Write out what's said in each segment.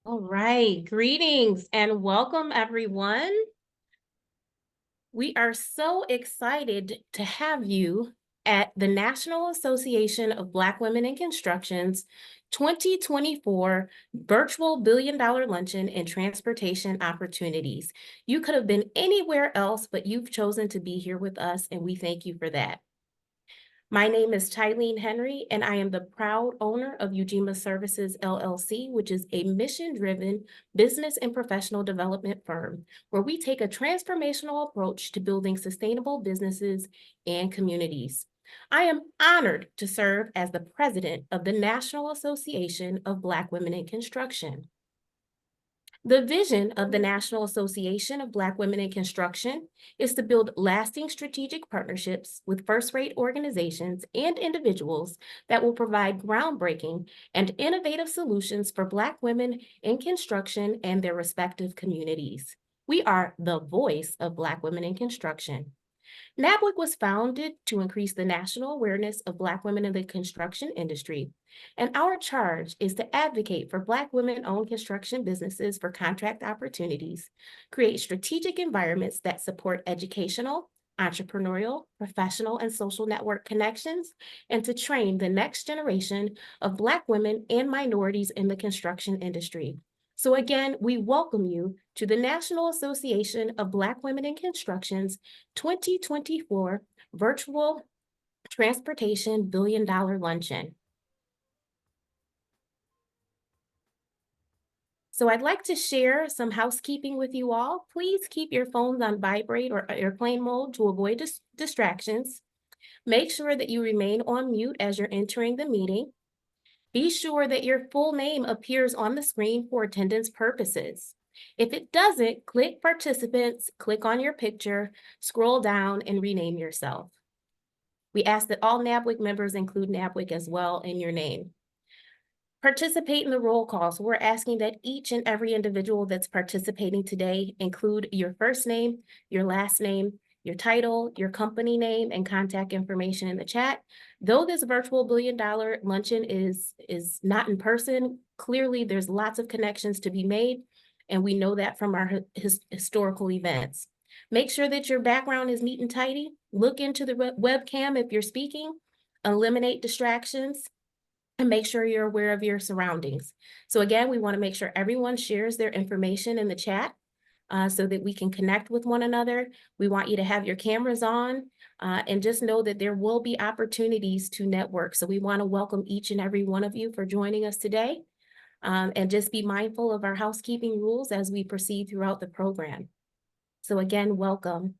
All right, greetings and welcome everyone. We are so excited to have you at the National Association of Black Women in Construction's 2024 Virtual Billion Dollar Luncheon and Transportation Opportunities. You could have been anywhere else, but you've chosen to be here with us, and we thank you for that. My name is Tylene Henry, and I am the proud owner of Ujima Services LLC, which is a mission-driven business and professional development firm where we take a transformational approach to building sustainable businesses and communities. I am honored to serve as the president of the National Association of Black Women in Construction. The vision of the National Association of Black Women in Construction is to build lasting strategic partnerships with first-rate organizations and individuals that will provide groundbreaking and innovative solutions for Black women in construction and their respective communities. We are the voice of Black women in construction. NABWIC was founded to increase the national awareness of Black women in the construction industry, and our charge is to advocate for Black women-owned construction businesses for contract opportunities, create strategic environments that support educational, entrepreneurial, professional, and social network connections, and to train the next generation of Black women and minorities in the construction industry. So again, we welcome you to the National Association of Black Women in Construction's 2024 Virtual Transportation Billion Dollar Luncheon. So I'd like to share some housekeeping with you all. Please keep your phones on vibrate or airplane mode to avoid distractions. Make sure that you remain on mute as you're entering the meeting. Be sure that your full name appears on the screen for attendance purposes. If it doesn't, click Participants, click on your picture, scroll down, and rename yourself. We ask that all NABWIC members include NABWIC as well in your name. Participate in the roll call. So we're asking that each and every individual that's participating today include your first name, your last name, your title, your company name, and contact information in the chat. Though this virtual billion dollar luncheon is not in person, clearly there's lots of connections to be made, and we know that from our historical events. Make sure that your background is neat and tidy. Look into the webcam if you're speaking. Eliminate distractions, and make sure you're aware of your surroundings. So again, we want to make sure everyone shares their information in the chat so that we can connect with one another. We want you to have your cameras on and just know that there will be opportunities to network. So we want to welcome each and every one of you for joining us today. And just be mindful of our housekeeping rules as we proceed throughout the program. So again, welcome.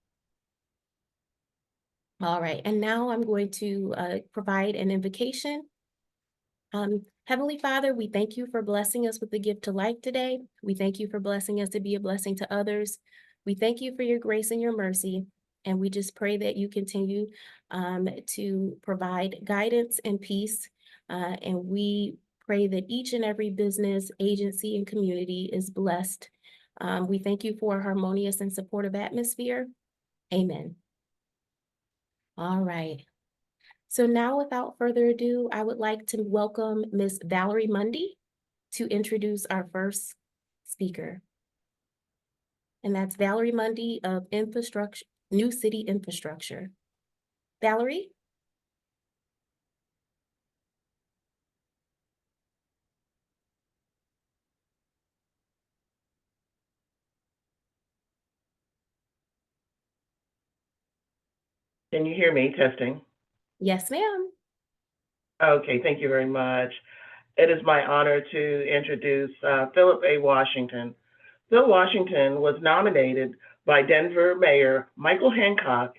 All right, and now I'm going to provide an invocation. Heavenly Father, we thank you for blessing us with the gift to life today. We thank you for blessing us to be a blessing to others. We thank you for your grace and your mercy. And we just pray that you continue to provide guidance and peace. And we pray that each and every business, agency, and community is blessed. We thank you for a harmonious and supportive atmosphere. Amen. All right. So now, without further ado, I would like to welcome Ms. Valerie Mundy to introduce our first speaker. And that's Valerie Mundy of New City Infrastructure. Valerie? Can you hear me? Testing. Yes, ma'am. Okay, thank you very much. It is my honor to introduce Philip A. Washington. Phil Washington was nominated by Denver Mayor Michael Hancock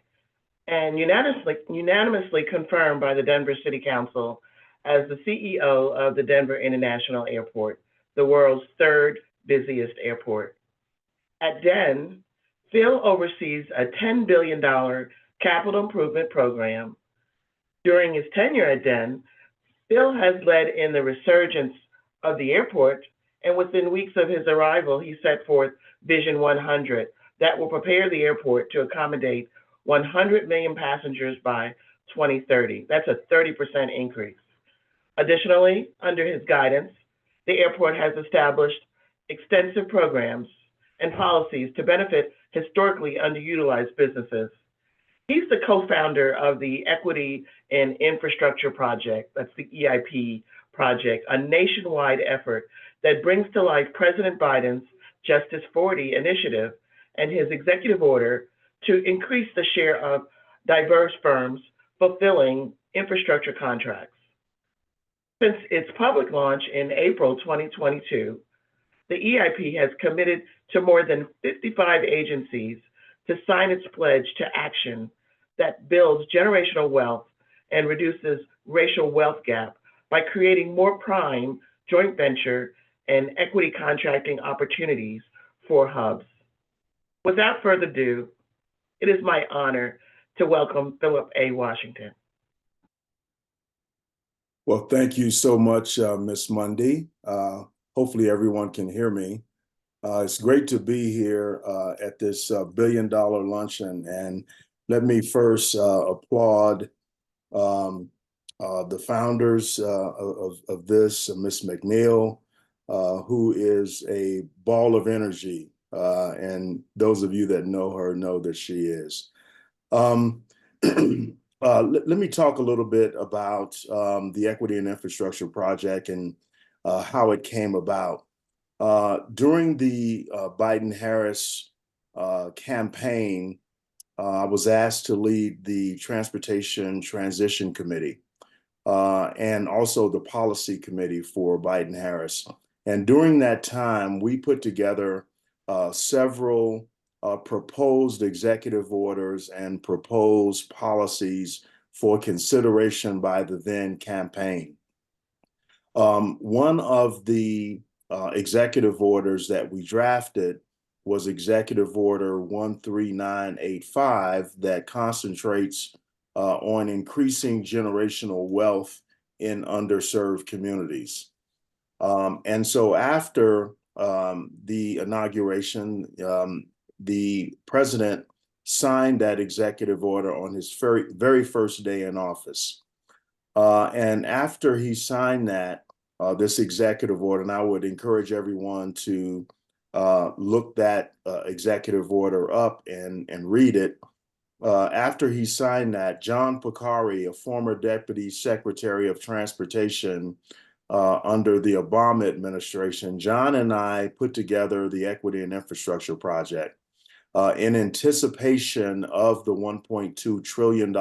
and unanimously confirmed by the Denver City Council as the CEO of the Denver International Airport, the world's third busiest airport. At DEN, Phil oversees a $10 billion capital improvement program. During his tenure at DEN, Phil has led in the resurgence of the airport, and within weeks of his arrival, he set forth Vision 100 that will prepare the airport to accommodate 100 million passengers by 2030. That's a 30% increase. Additionally, under his guidance, the airport has established extensive programs, and policies to benefit historically underutilized businesses. He's the co-founder of the Equity in Infrastructure Project, that's the EIP project, a nationwide effort that brings to life President Biden's Justice 40 initiative and his executive order to increase the share of diverse firms fulfilling infrastructure contracts. Since its public launch in April 2022, the EIP has committed to more than 55 agencies to sign its pledge to action that builds generational wealth and reduces racial wealth gap by creating more prime, joint venture, and equity contracting opportunities for hubs. Without further ado, it is my honor to welcome Philip A. Washington. Well, thank you so much, Ms. Mundy. Hopefully everyone can hear me. It's great to be here at this billion-dollar luncheon. And let me first applaud the founders of this, Ms. McNeil, who is a ball of energy. And those of you that know her know that she is. Let me talk a little bit about the Equity and Infrastructure Project and how it came about. During the Biden-Harris campaign, I was asked to lead the Transportation Transition Committee and also the Policy Committee for Biden-Harris. And during that time, we put together several proposed executive orders and proposed policies for consideration by the then campaign. One of the executive orders that we drafted was Executive Order 13985 that concentrates on increasing generational wealth in underserved communities. And so after the inauguration, the president signed that executive order on his very first day in office. And after he signed that, this executive order, and I would encourage everyone to look that executive order up and read it. After he signed that, John Pocari, a former Deputy Secretary of Transportation under the Obama administration, John and I put together the Equity and Infrastructure Project in anticipation of the $1.2 trillion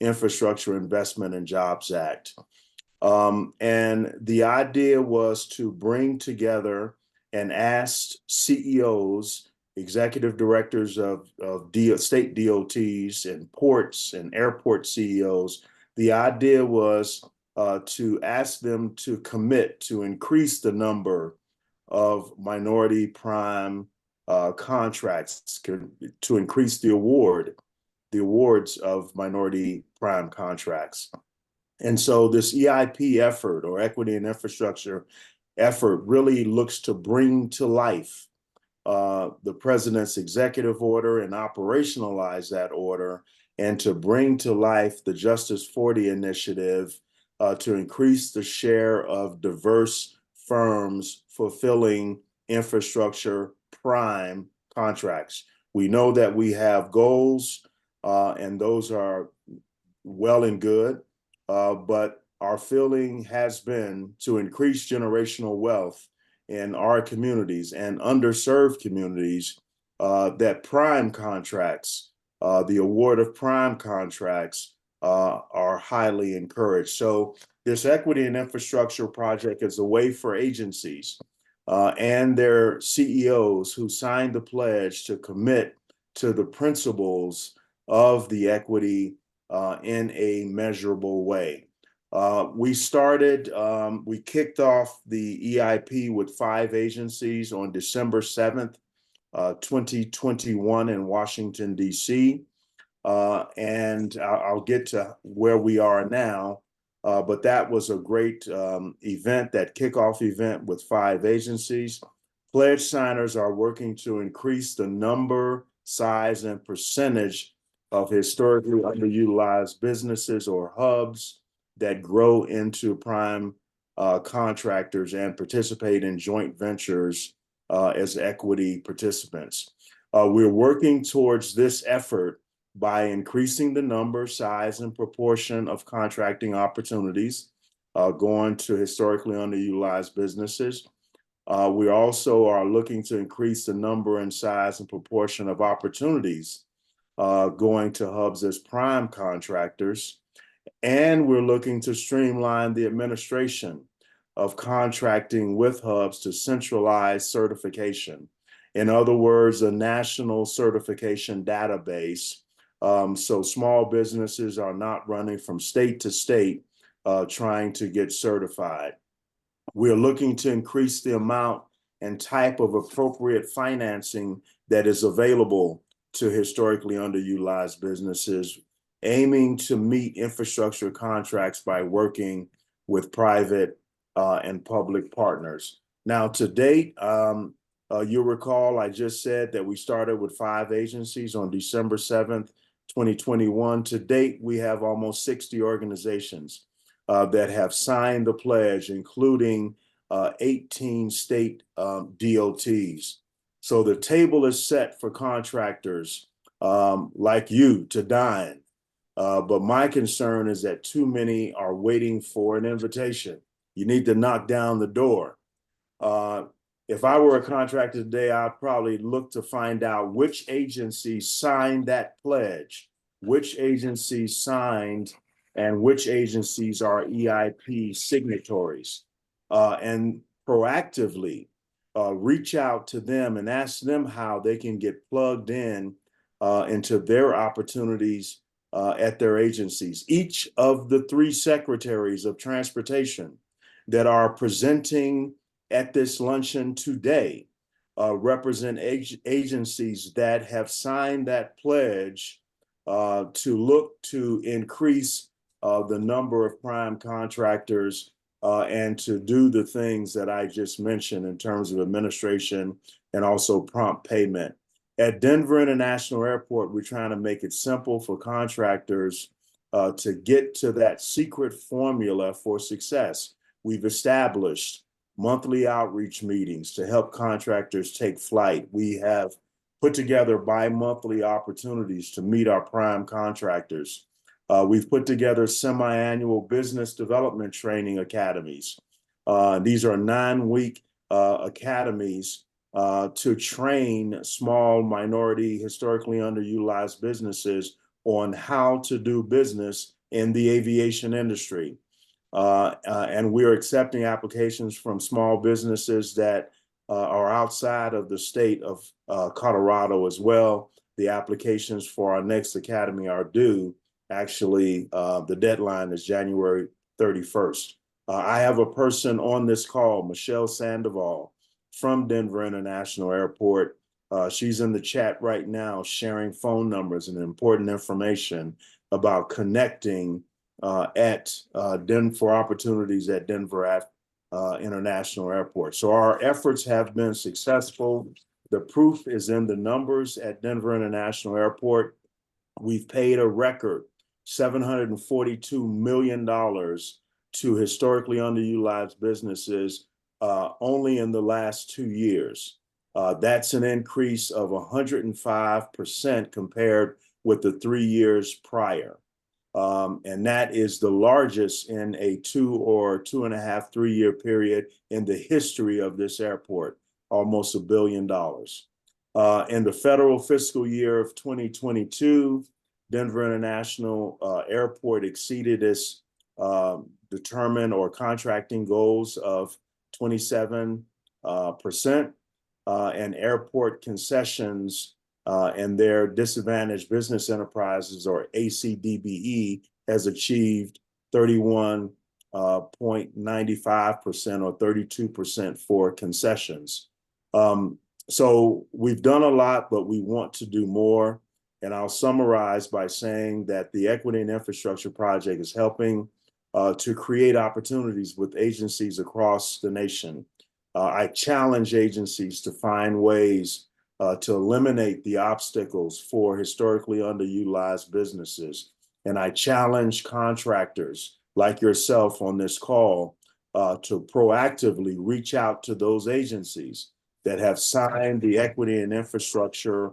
Infrastructure Investment and Jobs Act. And the idea was to bring together and ask CEOs, executive directors of state DOTs and ports and airport CEOs. The idea was to ask them to commit to increase the number of minority prime contracts, to increase the awards of minority prime contracts. And so this EIP effort, or Equity and Infrastructure effort, really looks to bring to life the president's executive order and operationalize that order, and to bring to life the Justice 40 initiative to increase the share of diverse firms fulfilling infrastructure prime contracts. We know that we have goals, and those are well and good, but our feeling has been to increase generational wealth in our communities and underserved communities, that prime contracts, the award of prime contracts are highly encouraged. So this Equity and Infrastructure Project is a way for agencies and their CEOs who signed the pledge to commit to the principles of the equity in a measurable way. We kicked off the EIP with 5 agencies on December 7th, 2021 in Washington, D.C. And I'll get to where we are now. But that was a great event, that kickoff event with 5 agencies. Pledge signers are working to increase the number, size, and percentage of historically underutilized businesses or hubs that grow into prime contractors and participate in joint ventures as equity participants. We're working towards this effort by increasing the number, size, and proportion of contracting opportunities going to historically underutilized businesses. We also are looking to increase the number and size and proportion of opportunities going to hubs as prime contractors. And we're looking to streamline the administration of contracting with hubs to centralize certification. In other words, a national certification database. So small businesses are not running from state to state trying to get certified. We're looking to increase the amount and type of appropriate financing that is available to historically underutilized businesses, aiming to meet infrastructure contracts by working with private and public partners. Now, to date, you'll recall I just said that we started with 5 agencies on December 7th, 2021. To date, we have almost 60 organizations that have signed the pledge, including 18 state DOTs. So the table is set for contractors like you to dine. But my concern is that too many are waiting for an invitation. You need to knock down the door. If I were a contractor today, I'd probably look to find out which agency signed that pledge, which agencies signed, and which agencies are EIP signatories, and proactively reach out to them and ask them how they can get plugged in into their opportunities at their agencies. Each of the 3 secretaries of transportation that are presenting at this luncheon today represent agencies that have signed that pledge to look to increase the number of prime contractors and to do the things that I just mentioned in terms of administration and also prompt payment. At Denver International Airport, we're trying to make it simple for contractors to get to that secret formula for success. We've established monthly outreach meetings to help contractors take flight. We have put together bi-monthly opportunities to meet our prime contractors. We've put together semi-annual business development training academies. These are 9-week academies to train small, minority, historically underutilized businesses on how to do business in the aviation industry. And we're accepting applications from small businesses that are outside of the state of Colorado as well. The applications for our next academy are due. Actually, the deadline is January 31st. I have a person on this call, Michelle Sandoval from Denver International Airport. She's in the chat right now sharing phone numbers and important information about connecting for opportunities at Denver International Airport. So our efforts have been successful. The proof is in the numbers at Denver International Airport. We've paid a record $742 million to historically underutilized businesses only in the last 2 years. That's an increase of 105% compared with the 3 years prior. And that is the largest in a 2 or 2.5, 3-year period in the history of this airport, almost $1 billion. In the federal fiscal year of 2022, Denver International Airport exceeded its determined or contracting goals of 27%, and airport concessions and their disadvantaged business enterprises, or ACDBE, has achieved 31.95% or 32% for concessions. So we've done a lot, but we want to do more. And I'll summarize by saying that the Equity and Infrastructure Project is helping to create opportunities with agencies across the nation. I challenge agencies to find ways to eliminate the obstacles for historically underutilized businesses. And I challenge contractors like yourself on this call to proactively reach out to those agencies that have signed the Equity and Infrastructure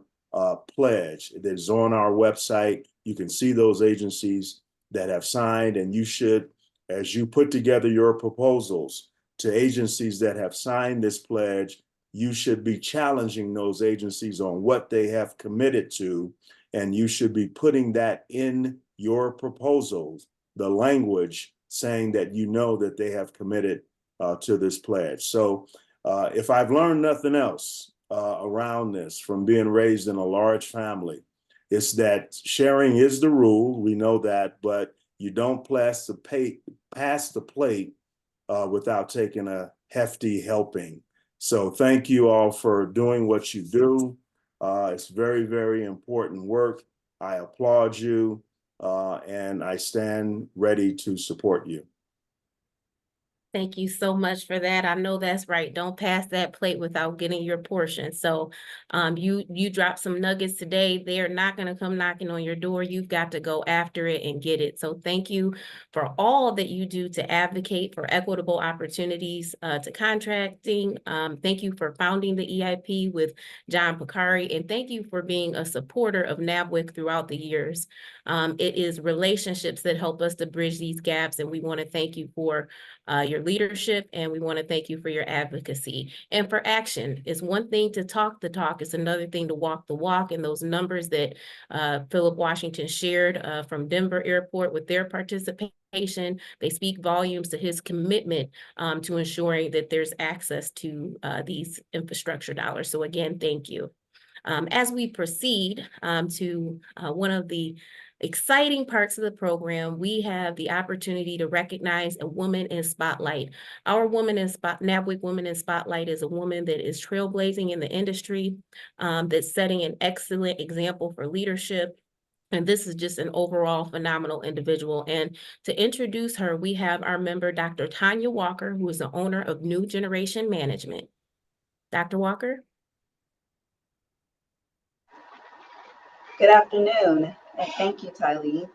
Pledge. It is on our website. You can see those agencies that have signed, and you should, as you put together your proposals to agencies that have signed this pledge, you should be challenging those agencies on what they have committed to, and you should be putting that in your proposals, the language saying that you know that they have committed to this pledge. So if I've learned nothing else around this from being raised in a large family, it's that sharing is the rule. We know that, but you don't pass the plate without taking a hefty helping. So thank you all for doing what you do. It's very, very important work. I applaud you, and I stand ready to support you. Thank you so much for that. I know that's right. Don't pass that plate without getting your portion. So you dropped some nuggets today. They're not going to come knocking on your door. You've got to go after it and get it. So thank you for all that you do to advocate for equitable opportunities to contracting. Thank you for founding the EIP with John Picari, and thank you for being a supporter of NABWIC throughout the years. It is relationships that help us to bridge these gaps, and we want to thank you for your leadership, and we want to thank you for your advocacy and for action. It's one thing to talk the talk, it's another thing to walk the walk, and those numbers that Philip Washington shared from Denver Airport with their participation, they speak volumes to his commitment to ensuring that there's access to these infrastructure dollars. So again, thank you. As we proceed to one of the exciting parts of the program, we have the opportunity to recognize a woman in spotlight. Our NABWIC Woman in Spotlight is a woman that is trailblazing in the industry, that's setting an excellent example for leadership. And this is just an overall phenomenal individual. And to introduce her, we have our member, Dr. Tanya Walker, who is the owner of New Generation Management. Dr. Walker? Good afternoon, and thank you, Tylee.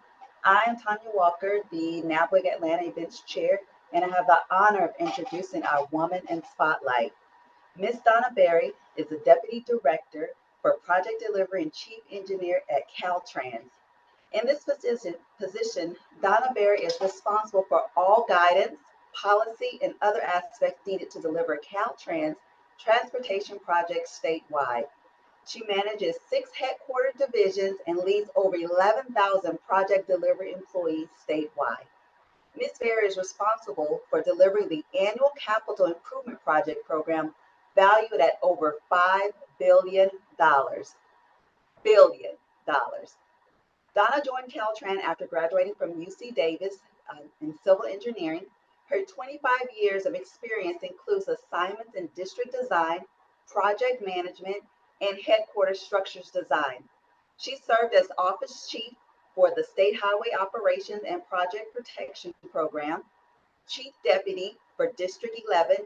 I am Tanya Walker, the NABWIC Atlanta Events Chair, and I have the honor of introducing our Woman in Spotlight. Ms. Donna Berry is the Deputy Director for Project Delivery and Chief Engineer at Caltrans. In this position, Donna Berry is responsible for all guidance, policy, and other aspects needed to deliver Caltrans transportation projects statewide. She manages 6 headquartered divisions and leads over 11,000 project delivery employees statewide. Ms. Berry is responsible for delivering the annual capital improvement project program valued at over $5 billion. Billion dollars. Donna joined Caltrans after graduating from UC Davis in civil engineering. Her 25 years of experience includes assignments in district design, project management, and headquarters structures design. She served as office chief for the State Highway Operations and Project Protection Program, chief deputy for District 11,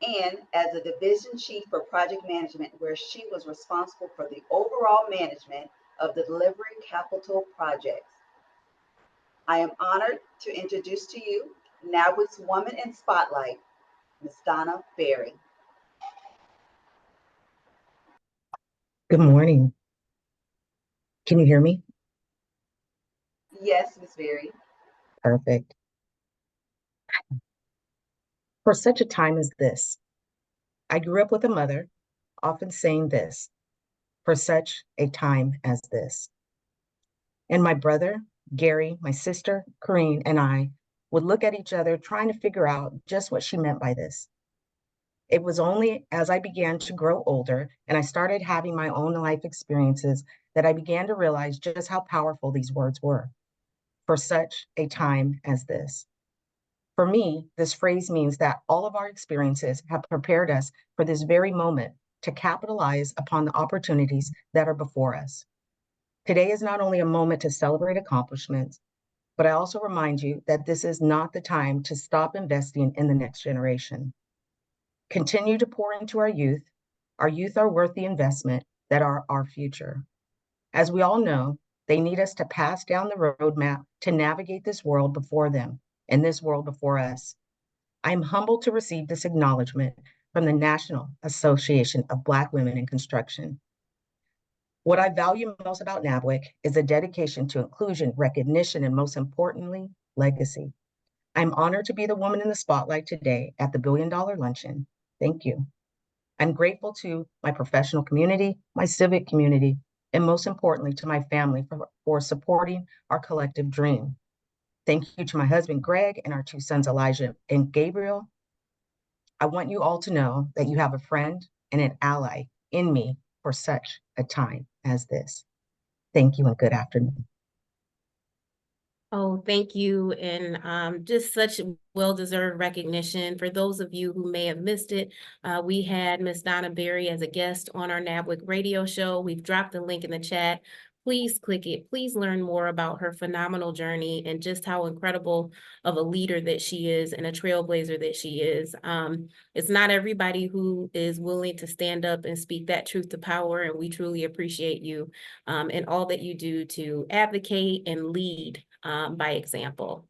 and as a division chief for project management, where she was responsible for the overall management of the delivery capital projects. I am honored to introduce to you NABWIC's Woman in Spotlight, Ms. Donna Berry. Good morning. Can you hear me? Yes, Ms. Berry. Perfect. For such a time as this, I grew up with a mother often saying this, for such a time as this. And my brother, Gary, my sister, Corrine, and I would look at each other trying to figure out just what she meant by this. It was only as I began to grow older and I started having my own life experiences that I began to realize just how powerful these words were. For such a time as this. For me, this phrase means that all of our experiences have prepared us for this very moment to capitalize upon the opportunities that are before us. Today is not only a moment to celebrate accomplishments, but I also remind you that this is not the time to stop investing in the next generation. Continue to pour into our youth. Our youth are worth the investment that are our future. As we all know, they need us to pass down the roadmap to navigate this world before them and this world before us. I am humbled to receive this acknowledgement from the National Association of Black Women in Construction. What I value most about NABWIC is a dedication to inclusion, recognition, and most importantly, legacy. I'm honored to be the woman in the spotlight today at the $1 Billion Luncheon. Thank you. I'm grateful to my professional community, my civic community, and most importantly, to my family for supporting our collective dream. Thank you to my husband, Greg, and our two sons, Elijah and Gabriel. I want you all to know that you have a friend and an ally in me for such a time as this. Thank you and good afternoon. Oh, thank you. And just such well-deserved recognition. For those of you who may have missed it, we had Miss Donna Berry as a guest on our NABWIC radio show. We've dropped the link in the chat. Please click it. Please learn more about her phenomenal journey and just how incredible of a leader that she is and a trailblazer that she is. It's not everybody who is willing to stand up and speak that truth to power, and we truly appreciate you and all that you do to advocate and lead by example.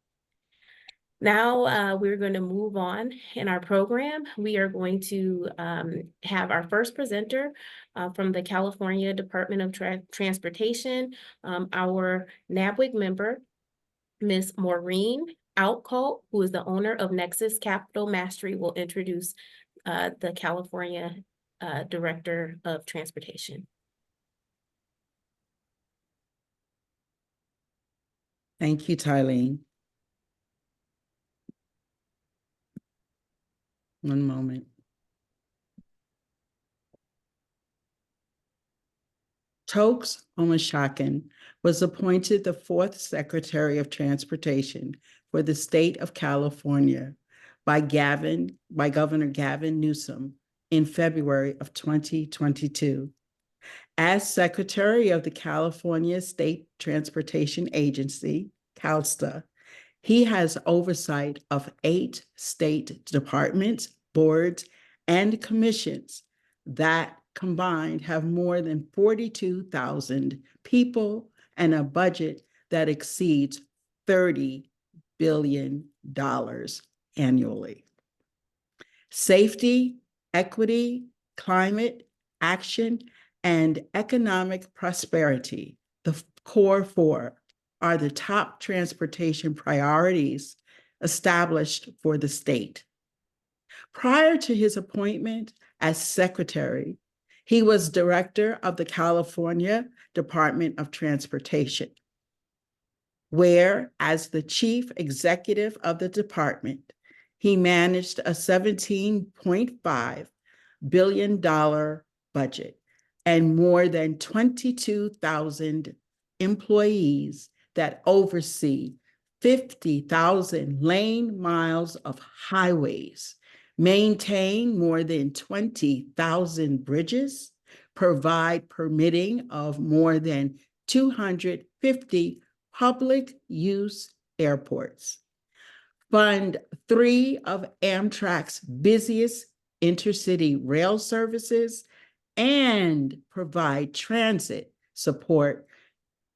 Now we're going to move on in our program. We are going to have our first presenter from the California Department of Transportation, our NABWIC member, Ms. Maureen Outcolt, who is the owner of Nexus Capital Mastery, will introduce the California Director of Transportation. Thank you, Tylene. One moment. Tokes Omashakin was appointed the 4th Secretary of Transportation for the state of California by Governor Gavin Newsom in February of 2022. As Secretary of the California State Transportation Agency, CalSTA, he has oversight of 8 state departments, boards, and commissions that combined have more than 42,000 people and a budget that exceeds $30 billion annually. Safety, equity, climate, action, and economic prosperity, the core 4, are the top transportation priorities established for the state. Prior to his appointment as secretary, he was director of the California Department of Transportation, where, as the chief executive of the department, he managed a $17.5 billion budget and more than 22,000 employees that oversee 50,000 lane miles of highways, maintain more than 20,000 bridges, provide permitting of more than 250 public use airports, fund 3 of Amtrak's busiest intercity rail services, and provide transit support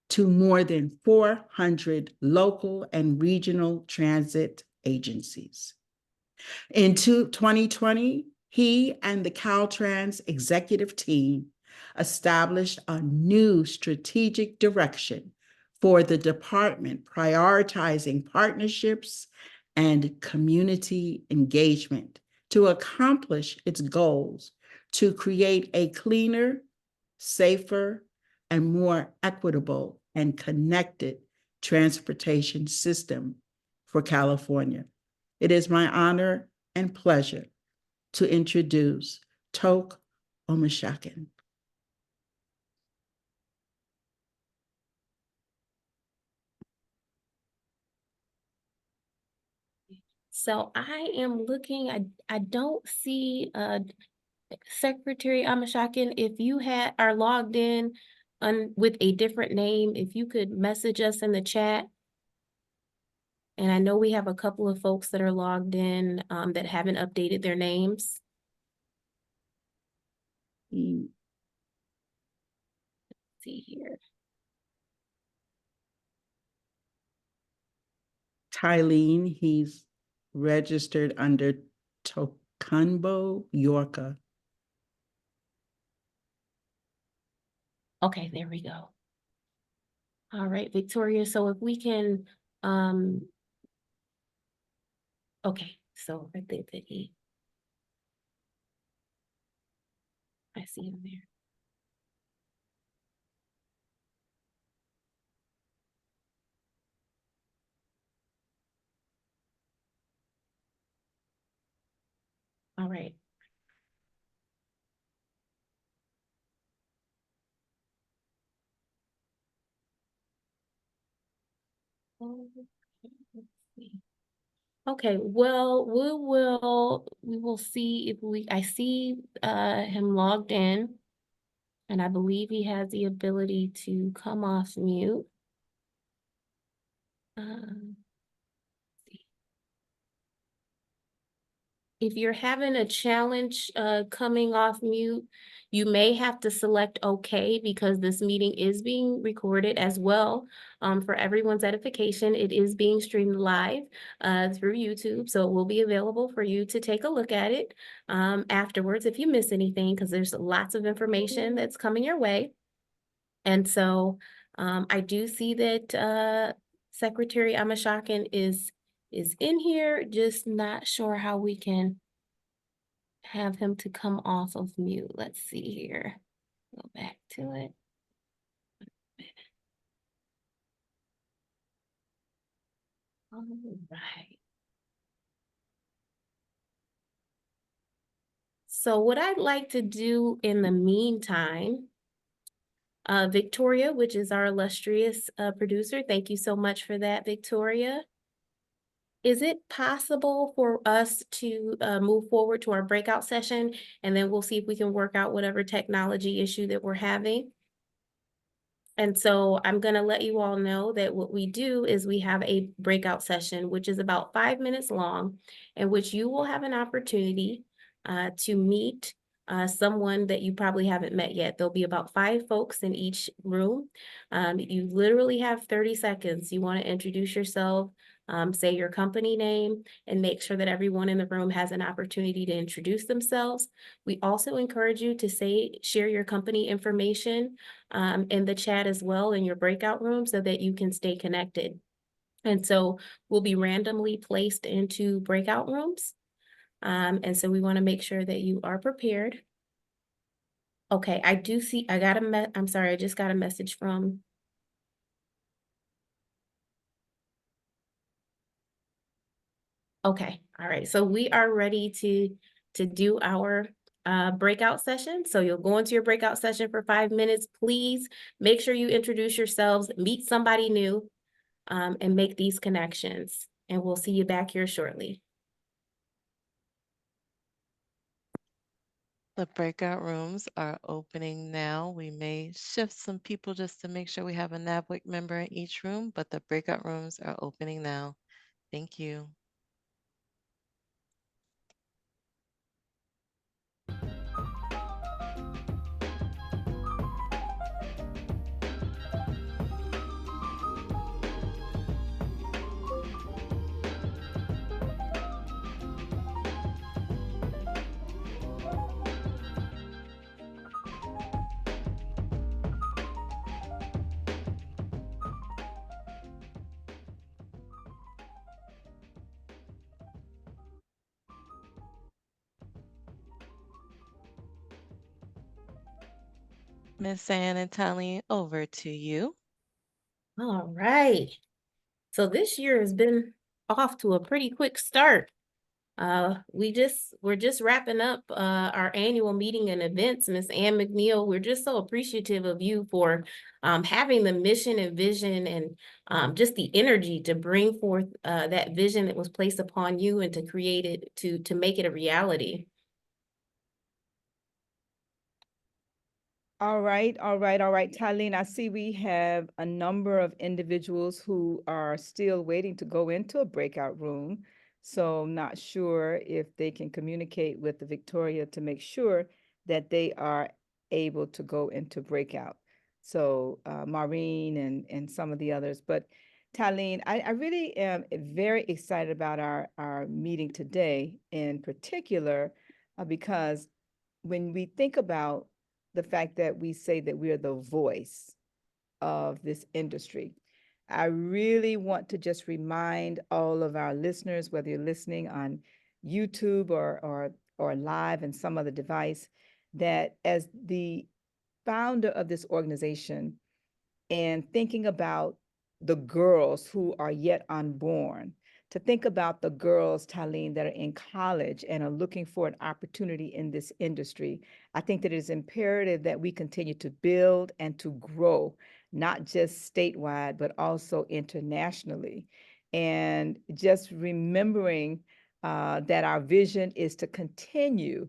to more than 400 local and regional transit agencies. In 2020, he and the Caltrans executive team established a new strategic direction for the department, prioritizing partnerships and community engagement to accomplish its goals to create a cleaner, safer, and more equitable and connected transportation system for California. It is my honor and pleasure to introduce Toke Omashakin. So I am looking, I don't see Secretary Amashakin. If you are logged in with a different name, if you could message us in the chat. And I know we have a couple of folks that are logged in that haven't updated their names. Let's see here. Tylene, he's registered under Kunbo Yorka. Okay, there we go. All right, Victoria, so if we can, okay, so I think that I see him there. All right. Let's see. Okay, well, we will see if I see him logged in, and I believe he has the ability to come off mute. Um, If you're having a challenge coming off mute, you may have to select OK because this meeting is being recorded as well. For everyone's edification, it is being streamed live through YouTube, so it will be available for you to take a look at it afterwards if you miss anything, because there's lots of information that's coming your way. And so I do see that Secretary Amashakin is in here, just not sure how we can have him to come off of mute. Let's see here. Go back to it. All right. So what I'd like to do in the meantime, Victoria, which is our illustrious producer, thank you so much for that, Victoria. Is it possible for us to move forward to our breakout session, and then we'll see if we can work out whatever technology issue that we're having? And so I'm going to let you all know that what we do is we have a breakout session, which is about 5 minutes long, in which you will have an opportunity to meet someone that you probably haven't met yet. There'll be about 5 folks in each room. You literally have 30 seconds. You want to introduce yourself, say your company name, and make sure that everyone in the room has an opportunity to introduce themselves. We also encourage you to share your company information in the chat as well in your breakout room so that you can stay connected. And so we'll be randomly placed into breakout rooms. And so we want to make sure that you are prepared. Okay, I do see, I'm sorry, I just got a message from. Okay, all right, so we are ready to do our breakout session. So you'll go into your breakout session for 5 minutes. Please make sure you introduce yourselves, meet somebody new, and make these connections. And we'll see you back here shortly. The breakout rooms are opening now. We may shift some people just to make sure we have a NABWIC member in each room, but the breakout rooms are opening now. Thank you. Miss Ann and Tallene, over to you. All right. So this year has been off to a pretty quick start. We're just wrapping up our annual meeting and events. Miss Ann McNeil, we're just so appreciative of you for having the mission and vision and just the energy to bring forth that vision that was placed upon you and to create it, to make it a reality. All right, Tallene, I see we have a number of individuals who are still waiting to go into a breakout room. So not sure if they can communicate with the Victoria to make sure that they are able to go into breakout. So Maureen and some of the others, but Talene, I really am very excited about our meeting today in particular, because when we think about the fact that we say that we are the voice of this industry, I really want to just remind all of our listeners, whether you're listening on YouTube or live in some other device, that as the founder of this organization and thinking about the girls who are yet unborn, to think about the girls, Talene, that are in college and are looking for an opportunity in this industry, I think that it is imperative that we continue to build and to grow, not just statewide, but also internationally. And just remembering that our vision is to continue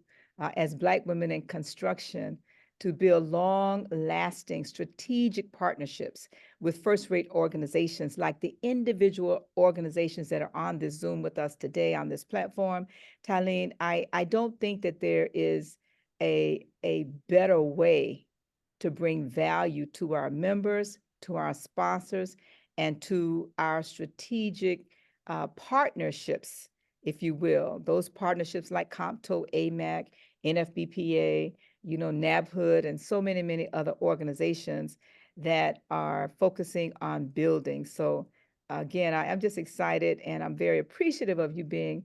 as Black women in construction to build long-lasting strategic partnerships with first-rate organizations like the individual organizations that are on this Zoom with us today on this platform. Talene, I don't think that there is a better way to bring value to our members, to our sponsors, and to our strategic partnerships, if you will. Those partnerships like CompTO, AMAC, NFBPA, NABHOOD, and so many, many other organizations that are focusing on building. So again, I'm just excited and I'm very appreciative of you being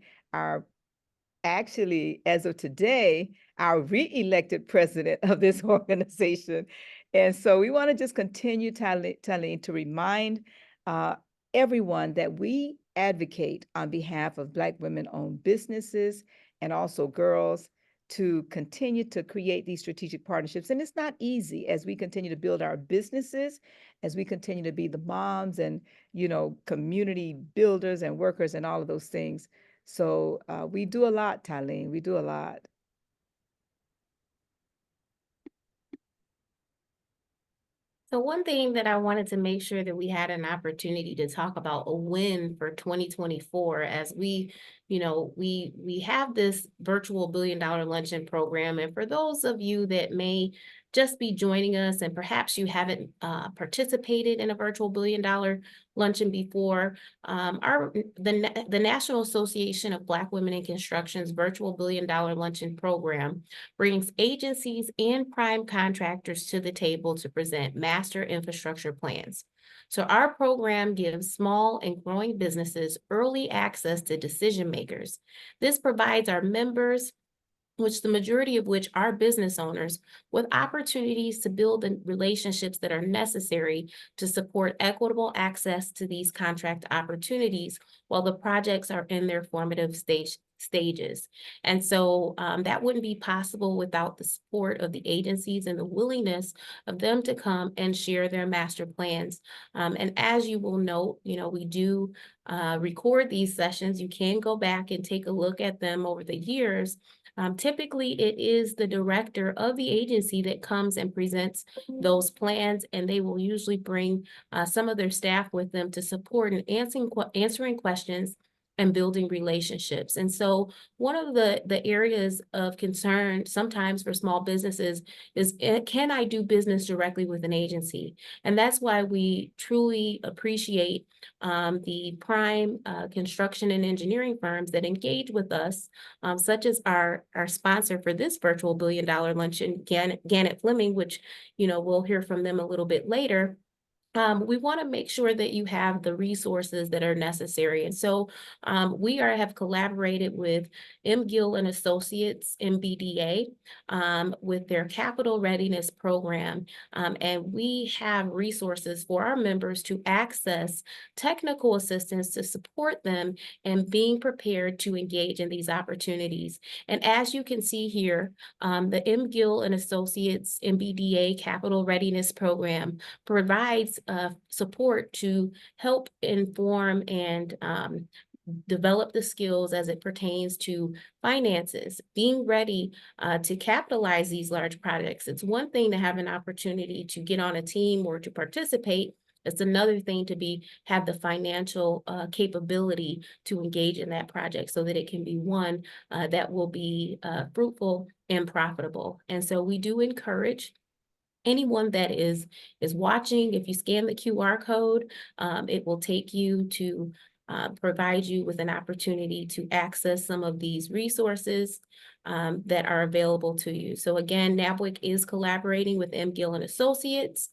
actually, as of today, our re-elected president of this organization. And so we want to just continue, Talene, to remind everyone that we advocate on behalf of Black women-owned businesses and also girls to continue to create these strategic partnerships. And it's not easy as we continue to build our businesses, as we continue to be the moms and, community builders and workers and all of those things. So we do a lot, Talene, we do a lot. So one thing that I wanted to make sure that we had an opportunity to talk about a win for 2024 as we have this virtual $1 billion luncheon program. And for those of you that may just be joining us and perhaps you haven't participated in a virtual $1 billion luncheon before, the National Association of Black Women in Construction's virtual $1 billion luncheon program brings agencies and prime contractors to the table to present master infrastructure plans. So our program gives small and growing businesses early access to decision makers. This provides our members, which the majority of which are business owners, with opportunities to build the relationships that are necessary to support equitable access to these contract opportunities while the projects are in their formative stages. And so that wouldn't be possible without the support of the agencies and the willingness of them to come and share their master plans. And as you will note, we do record these sessions. You can go back and take a look at them over the years. Typically, it is the director of the agency that comes and presents those plans, and they will usually bring some of their staff with them to support in answering questions and building relationships. And so one of the areas of concern sometimes for small businesses is, can I do business directly with an agency? And that's why we truly appreciate the prime construction and engineering firms that engage with us, such as our sponsor for this virtual $1 billion luncheon, Gannett Fleming, which we'll hear from them a little bit later. We want to make sure that you have the resources that are necessary. And so we have collaborated with M. Gill and Associates, MBDA, with their capital readiness program. And we have resources for our members to access technical assistance to support them in being prepared to engage in these opportunities. And as you can see here, the M. Gill and Associates MBDA capital readiness program provides support to help inform and develop the skills as it pertains to finances, being ready to capitalize these large projects. It's one thing to have an opportunity to get on a team or to participate. It's another thing to have the financial capability to engage in that project so that it can be one that will be fruitful and profitable. And so we do encourage anyone that is watching, if you scan the QR code, it will take you to provide you with an opportunity to access some of these resources that are available to you. So again, NABWIC is collaborating with M. Gill and Associates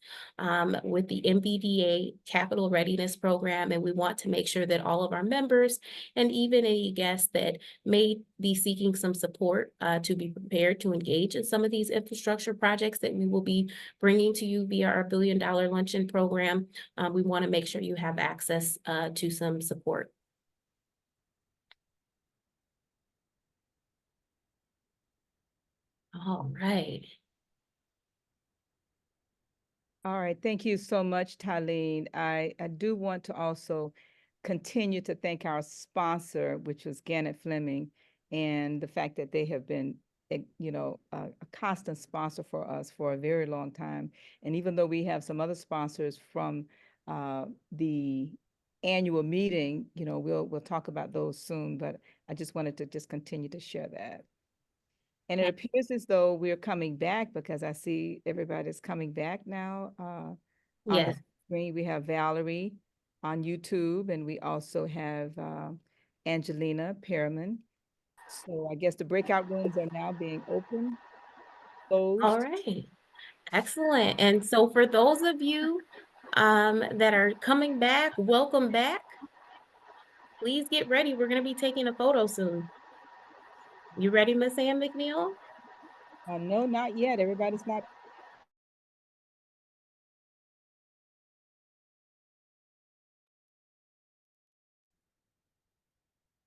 with the MBDA Capital Readiness Program, and we want to make sure that all of our members and even any guests that may be seeking some support to be prepared to engage in some of these infrastructure projects that we will be bringing to you via our $1 billion luncheon program. We want to make sure you have access to some support. All right. All right, thank you so much, Tylene. I do want to also continue to thank our sponsor, which was Gannett Fleming, and the fact that they have been, a constant sponsor for us for a very long time. And even though we have some other sponsors from the annual meeting, we'll talk about those soon, but I just wanted to just continue to share that. And it appears as though we're coming back because I see everybody's coming back now. On Yes. the screen, we have Valerie on YouTube, and we also have Angelina Perriman. So I guess the breakout rooms are now being open, closed. All right. Excellent. And so for those of you that are coming back, welcome back. Please get ready. We're going to be taking a photo soon. You ready, Miss Ann McNeil? No, not yet. Everybody's not.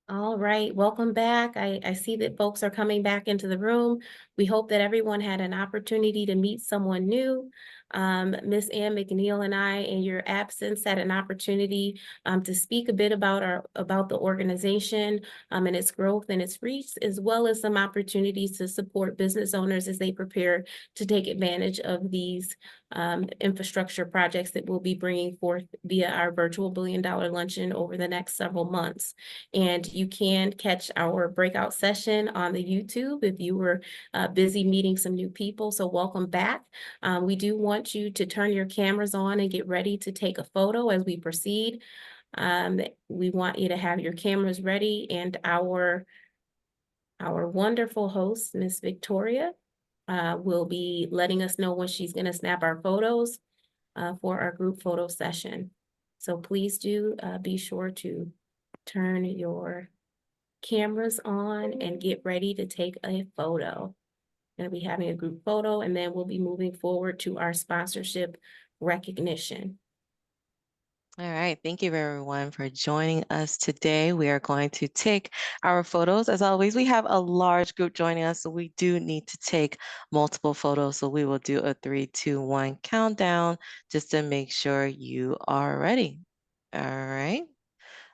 All right, welcome back. I see that folks are coming back into the room. We hope that everyone had an opportunity to meet someone new. Miss Ann McNeil and I, in your absence, had an opportunity to speak a bit about the organization and its growth and its reach, as well as some opportunities to support business owners as they prepare to take advantage of these infrastructure projects that we'll be bringing forth via our virtual $1 billion luncheon over the next several months. And you can catch our breakout session on the YouTube if you were busy meeting some new people. So welcome back. We do want you to turn your cameras on and get ready to take a photo as we proceed. We want you to have your cameras ready, and our wonderful host, Miss Victoria, will be letting us know when she's going to snap our photos for our group photo session. So please do be sure to turn your cameras on and get ready to take a photo. We're going to be having a group photo, and then we'll be moving forward to our sponsorship recognition. All right, thank you everyone for joining us today. We are going to take our photos. As always, we have a large group joining us, so we do need to take multiple photos. So we will do a 3, 2, 1 countdown just to make sure you are ready. All right.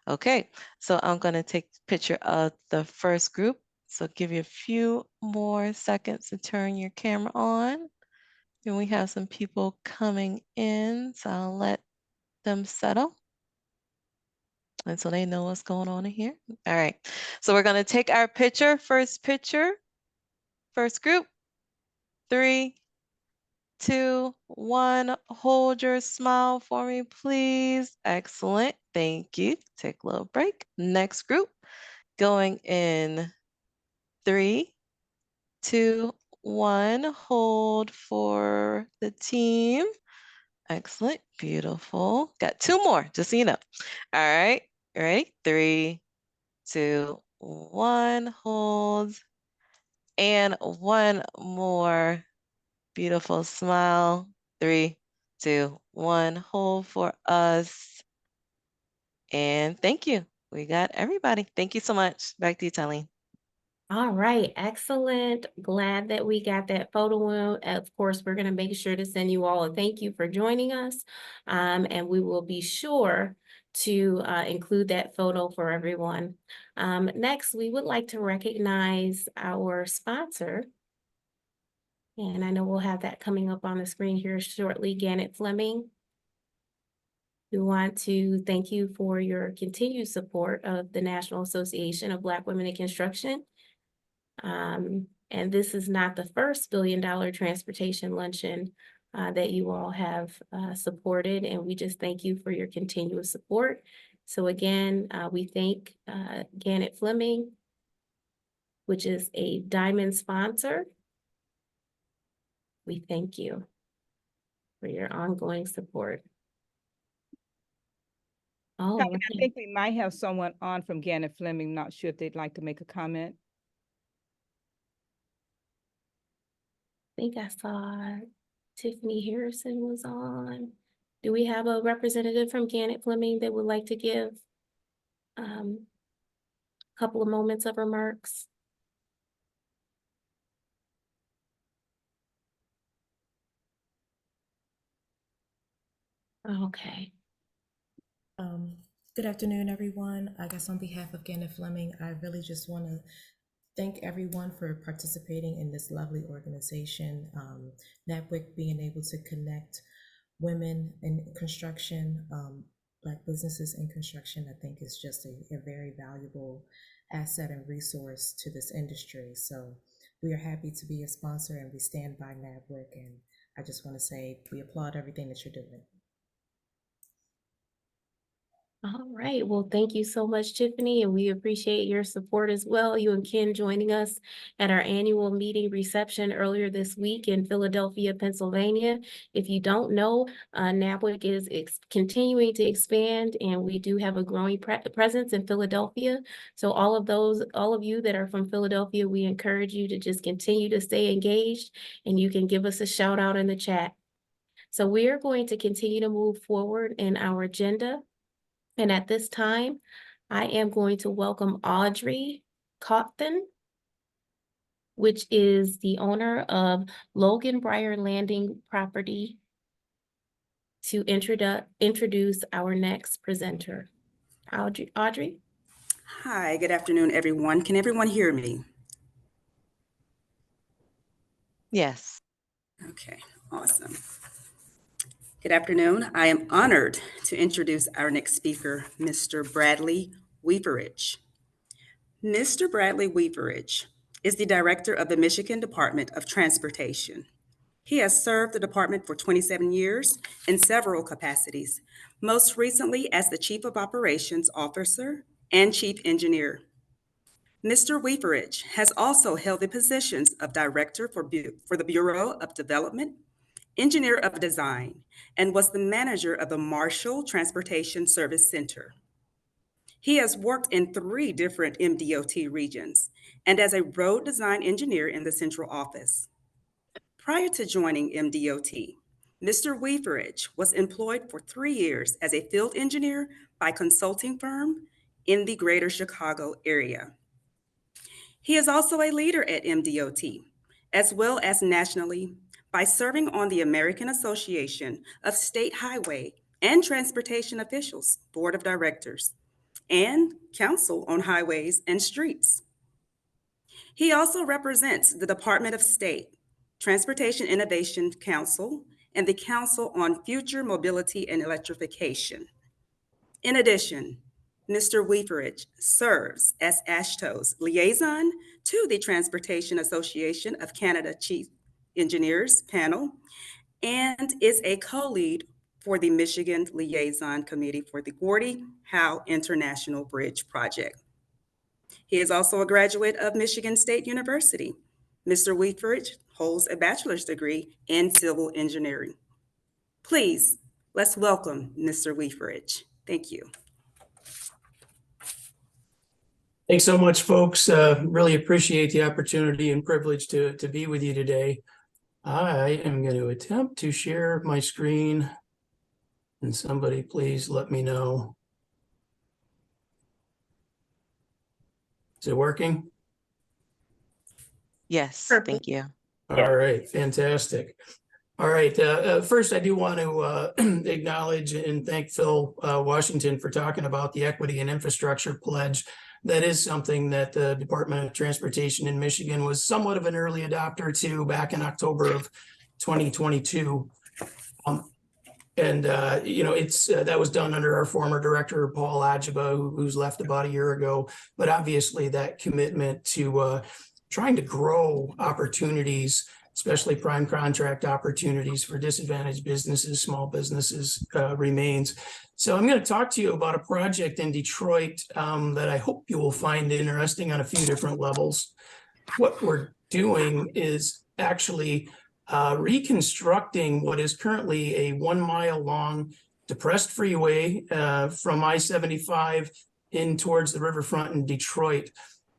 Okay, so I'm going to take a picture of the first group. So give you a few more seconds to turn your camera on. And we have some people coming in, so I'll let them settle. And so they know what's going on in here. All right, so we're going to take our picture, first group. 3, 2, 1. Hold your smile for me, please. Excellent. Thank you. Take a little break. Next group. Going in 3, 2, 1. Hold for the team. Excellent. Beautiful. Got 2 more, just so you know. All right. Ready? 3, 2, 1. Hold. And 1 more. Beautiful smile. 3, 2, 1. Hold for us. And thank you. We got everybody. Thank you so much. Back to you, Tylene. All right, excellent. Glad that we got that photo. Of course, we're going to make sure to send you all a thank you for joining us. And we will be sure to include that photo for everyone. Next, we would like to recognize our sponsor. And I know we'll have that coming up on the screen here shortly, Gannett Fleming. We want to thank you for your continued support of the National Association of Black Women in Construction. And this is not the first $1 billion transportation luncheon that you all have supported, and we just thank you for your continuous support. So again, we thank Gannett Fleming, which is a diamond sponsor. We thank you for your ongoing support. All Tanya, right. I think we might have someone on from Gannett Fleming. Not sure if they'd like to make a comment. I think I saw Tiffany Harrison was on. Do we have a representative from Gannett Fleming that would like to give a couple of moments of remarks? Okay. Good afternoon, everyone. I guess on behalf of Gannett Fleming, I really just want to thank everyone for participating in this lovely organization. NABWIC being able to connect women in construction, Black businesses in construction, I think is just a very valuable asset and resource to this industry. So we are happy to be a sponsor and we stand by NABWIC. And I just want to say we applaud everything that you're doing. All right. Well, thank you so much, Tiffany, and we appreciate your support as well. You and Ken joining us at our annual meeting reception earlier this week in Philadelphia, Pennsylvania. If you don't know, NABWIC is continuing to expand, and we do have a growing presence in Philadelphia. So all of you that are from Philadelphia, we encourage you to just continue to stay engaged, and you can give us a shout out in the chat. So we are going to continue to move forward in our agenda. And at this time, I am going to welcome Audrey Cawthon, which is the owner of Logan Briar Landing property, to introduce our next presenter. Audrey? Hi, good afternoon, everyone. Can everyone hear me? Yes. Okay, awesome. Good afternoon. I am honored to introduce our next speaker, Mr. Bradley Weaverich. Mr. Bradley Weaverich is the director of the Michigan Department of Transportation. He has served the department for 27 years in several capacities, most recently as the Chief of Operations Officer and Chief Engineer. Mr. Weaverich has also held the positions of Director for the Bureau of Development, Engineer of Design, and was the manager of the Marshall Transportation Service Center. He has worked in 3 different MDOT regions and as a road design engineer in the central office. Prior to joining MDOT, Mr. Weaverich was employed for 3 years as a field engineer by a consulting firm in the greater Chicago area. He is also a leader at MDOT, as well as nationally, by serving on the American Association of State Highway and Transportation Officials Board of Directors and Council on Highways and Streets. He also represents the Department of State, Transportation Innovation Council, and the Council on Future Mobility and Electrification. In addition, Mr. Weaverich serves as AASHTO's liaison to the Transportation Association of Canada Chief Engineers panel and is a co-lead for the Michigan Liaison Committee for the Gordie Howe International Bridge Project. He is also a graduate of Michigan State University. Mr. Weaverich holds a bachelor's degree in civil engineering. Please, let's welcome Mr. Weaverich. Thank you. Thanks so much, folks. Really appreciate the opportunity and privilege to be with you today. I am going to attempt to share my screen, and somebody please let me know. Is it working? Yes, Perfect. thank you. All right, fantastic. All right, first I do want to acknowledge and thank Phil Washington for talking about the Equity and Infrastructure Pledge. That is something that the Department of Transportation in Michigan was somewhat of an early adopter to back in October of 2022. It's that was done under our former director, Paul Ajiba, who's left about a year ago. But obviously that commitment to trying to grow opportunities especially prime contract opportunities for disadvantaged businesses, small businesses remains. So I'm going to talk to you about a project in Detroit that I hope you will find interesting on a few different levels. What we're doing is actually reconstructing what is currently a 1 mile long depressed freeway from I-75 in towards the riverfront in Detroit,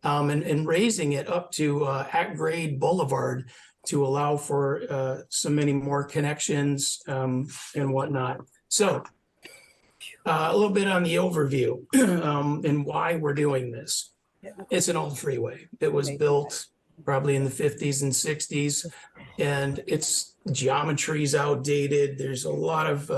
and raising it up to at-grade boulevard to allow for so many more connections and whatnot. So a little bit on the overview and why we're doing this. It's an old freeway. It was built probably in the 50s and 60s, and its geometry is outdated. There's a lot of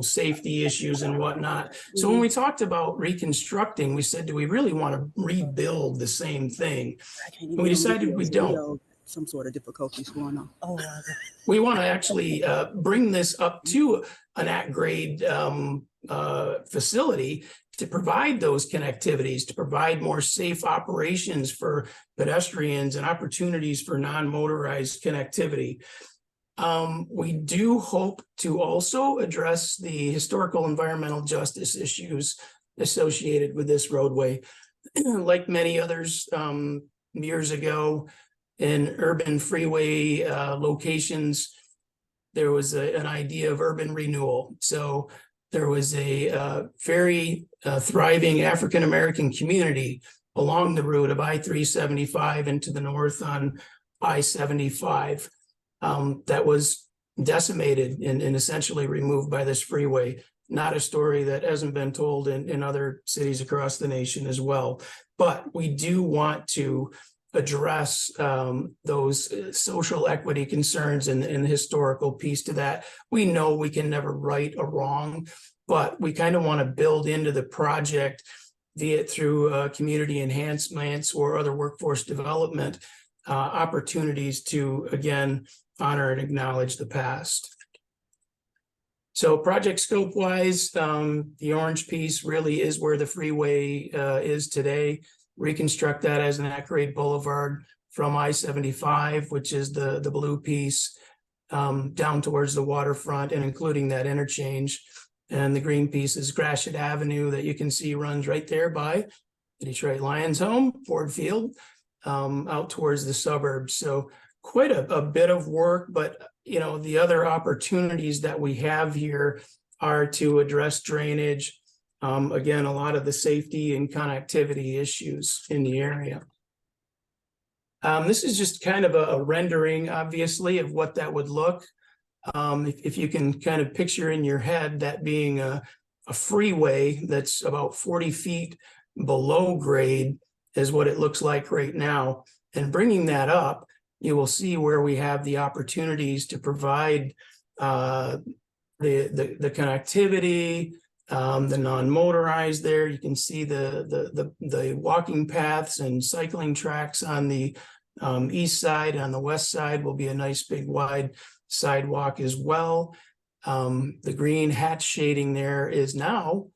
safety issues and whatnot. So when we talked about reconstructing, we said, do we really want to rebuild the same thing? And we decided we don't. Some sort of difficulties going on. Oh, we want to actually bring this up to an at-grade facility to provide those connectivities, to provide more safe operations for pedestrians and opportunities for non-motorized connectivity. We do hope to also address the historical environmental justice issues associated with this roadway. Like many others years ago in urban freeway locations, there was an idea of urban renewal. So there was a very thriving African-American community along the route of I-375 and to the north on I-75 that was decimated and essentially removed by this freeway. Not a story that hasn't been told in other cities across the nation as well. But we do want to address those social equity concerns and the historical piece to that. We know we can never right a wrong, but we kind of want to build into the project, be it through community enhancements or other workforce development opportunities to, again, honor and acknowledge the past. So project scope wise, the orange piece really is where the freeway is today. Reconstruct that as an at-grade boulevard from I-75, which is the blue piece, down towards the waterfront and including that interchange. And the green piece is Gratiot Avenue that you can see runs right there by the Detroit Lions home, Ford Field, out towards the suburbs. So quite a bit of work, but the other opportunities that we have here are to address drainage. Again, a lot of the safety and connectivity issues in the area. This is just kind of a rendering, obviously, of what that would look. If you can kind of picture in your head that being a freeway that's about 40 feet below grade is what it looks like right now. And bringing that up, you will see where we have the opportunities to provide the connectivity, the non-motorized there. You can see the walking paths and cycling tracks on the east side. On the west side will be a nice big wide sidewalk as well. The green hatch shading there is now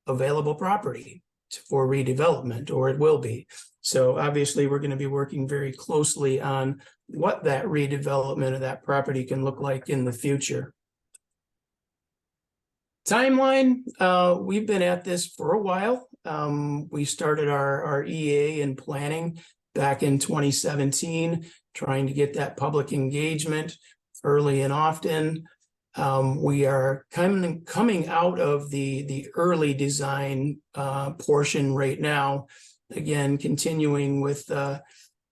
available property for redevelopment, or it will be. So obviously we're going to be working very closely on what that redevelopment of that property can look like in the future. Timeline, we've been at this for a while. We started our EA and planning back in 2017, trying to get that public engagement early and often. We are coming out of the early design portion right now, again, continuing with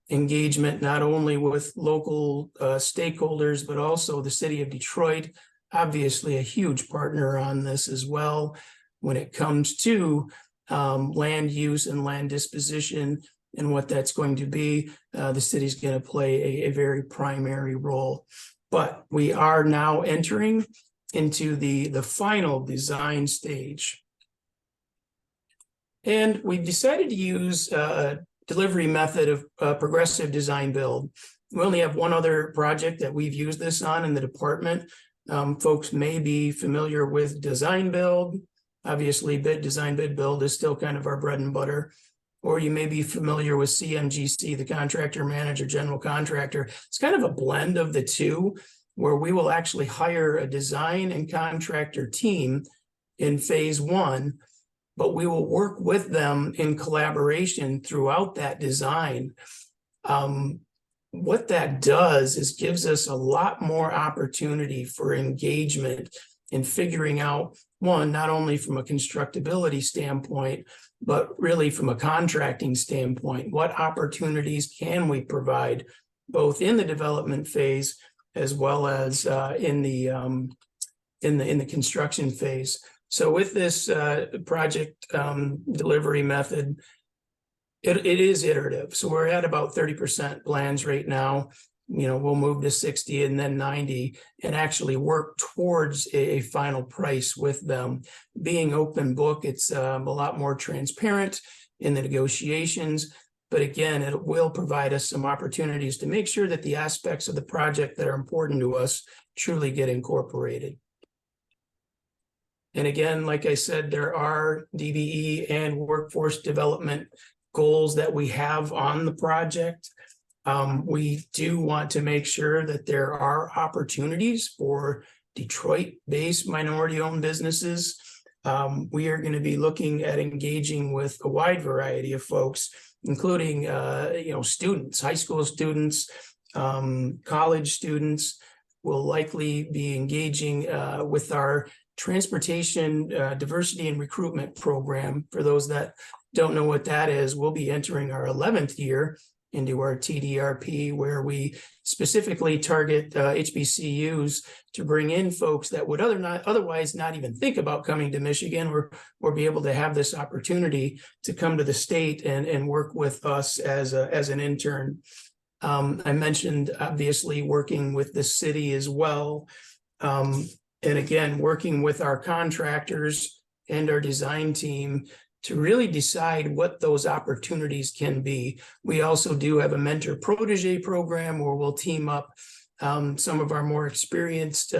engagement not only with local stakeholders, but also the city of Detroit, obviously a huge partner on this as well when it comes to land use and land disposition and what that's going to be. The city's going to play a very primary role. But we are now entering into the final design stage. And we've decided to use a delivery method of progressive design build. We only have one other project that we've used this on in the department. Folks may be familiar with design build. Obviously, design bid build is still kind of our bread and butter. or you may be familiar with CMGC, the contractor manager, general contractor. It's kind of a blend of the two, where we will actually hire a design and contractor team in phase one, but we will work with them in collaboration throughout that design. What that does is gives us a lot more opportunity for engagement in figuring out, one, not only from a constructability standpoint, but really from a contracting standpoint, what opportunities can we provide both in the development phase as well as in the construction phase. So with this project delivery method, it is iterative. So we're at about 30% plans right now. We'll move to 60 and then 90 and actually work towards a final price with them. Being open book, it's a lot more transparent in the negotiations. But again, it will provide us some opportunities to make sure that the aspects of the project that are important to us truly get incorporated. And again, like I said, there are DBE and workforce development goals that we have on the project. We do want to make sure that there are opportunities for Detroit-based minority-owned businesses. We are going to be looking at engaging with a wide variety of folks, including students, high school students, college students. Will likely be engaging with our transportation diversity and recruitment program. For those that don't know what that is, we'll be entering our 11th year into our TDRP, where we specifically target HBCUs to bring in folks that would otherwise not even think about coming to Michigan, or be able to have this opportunity to come to the state and work with us as an intern. I mentioned obviously working with the city as well. And again, working with our contractors and our design team to really decide what those opportunities can be. We also do have a mentor protege program where we'll team up some of our more experienced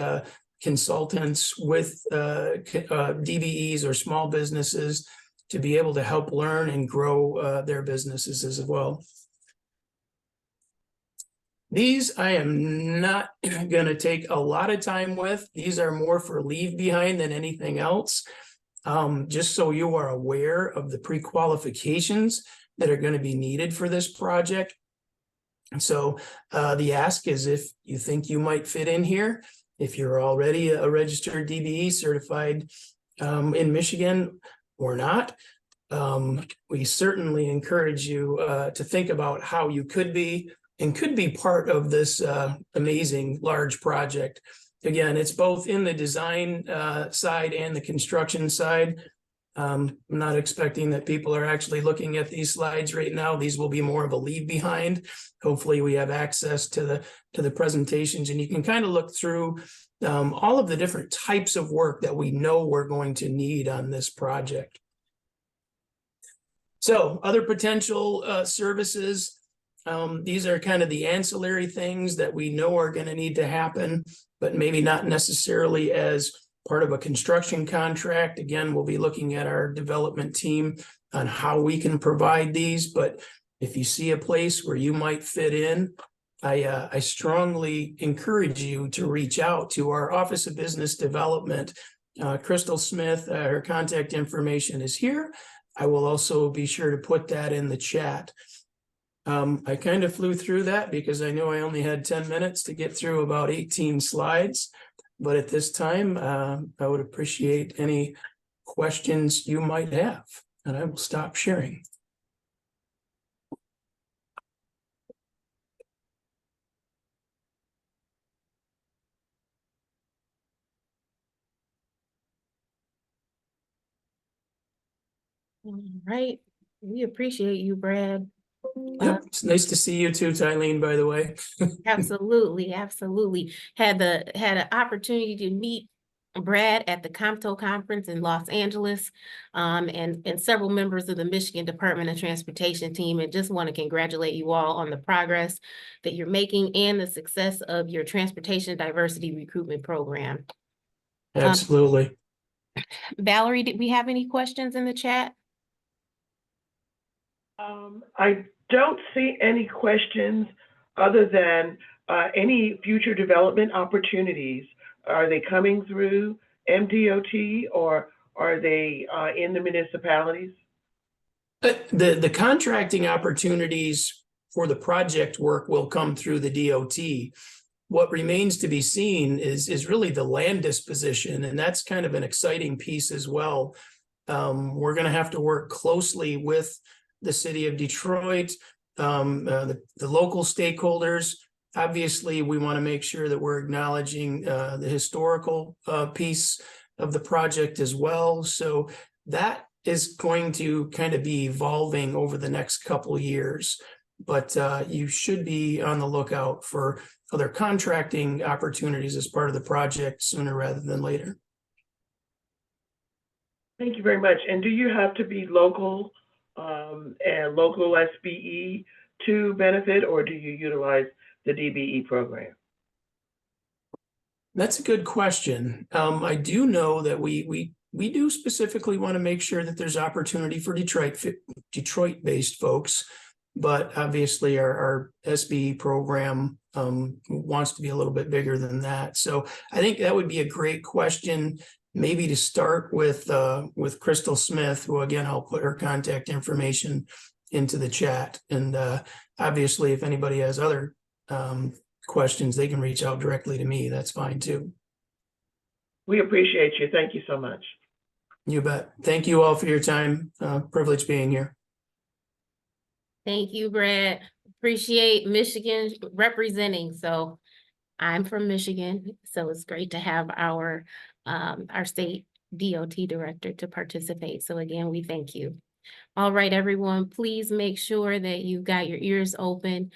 consultants with DBEs or small businesses to be able to help learn and grow their businesses as well. These I am not going to take a lot of time with. These are more for leave behind than anything else. Just so you are aware of the pre-qualifications that are going to be needed for this project. So the ask is if you think you might fit in here, if you're already a registered DBE certified in Michigan or not, we certainly encourage you to think about how you could be and could be part of this amazing large project. Again, it's both in the design side and the construction side. I'm not expecting that people are actually looking at these slides right now. These will be more of a leave behind. Hopefully we have access to the presentations, and you can kind of look through all of the different types of work that we know we're going to need on this project. So other potential services. These are kind of the ancillary things that we know are going to need to happen, but maybe not necessarily as part of a construction contract. Again, we'll be looking at our development team on how we can provide these. But if you see a place where you might fit in, I strongly encourage you to reach out to our Office of Business Development. Crystal Smith, her contact information is here. I will also be sure to put that in the chat. I kind of flew through that because I knew I only had 10 minutes to get through about 18 slides. But at this time, I would appreciate any questions you might have, and I will stop sharing. All right. We appreciate you, Brad. Yep. It's nice to see you too, Tylene, by the way. Absolutely, absolutely. Had an opportunity to meet Brad at the COMTO conference in Los Angeles, and several members of the Michigan Department of Transportation team, and just want to congratulate you all on the progress that you're making and the success of your transportation diversity recruitment program. Absolutely. Valerie, did we have any questions in the chat? I don't see any questions other than any future development opportunities. Are they coming through MDOT or are they in the municipalities? The contracting opportunities for the project work will come through the DOT. What remains to be seen is really the land disposition, and that's kind of an exciting piece as well. We're going to have to work closely with the city of Detroit, the local stakeholders. Obviously, we want to make sure that we're acknowledging the historical piece of the project as well. So that is going to kind of be evolving over the next couple of years. But you should be on the lookout for other contracting opportunities as part of the project sooner rather than later. Thank you very much. And do you have to be local and local SBE to benefit, or do you utilize the DBE program? That's a good question. I do know that we do specifically want to make sure that there's opportunity for Detroit-based folks, but obviously our SBE program wants to be a little bit bigger than that. So I think that would be a great question, maybe to start with Crystal Smith, who again, I'll put her contact information into the chat. And obviously, if anybody has other questions, they can reach out directly to me. That's fine too. We appreciate you. Thank you so much. You bet. Thank you all for your time. Privilege being here. Thank you, Brett. Appreciate Michigan representing. So I'm from Michigan, so it's great to have our state DOT director to participate. So again, we thank you. All right, everyone, please make sure that you've got your ears open.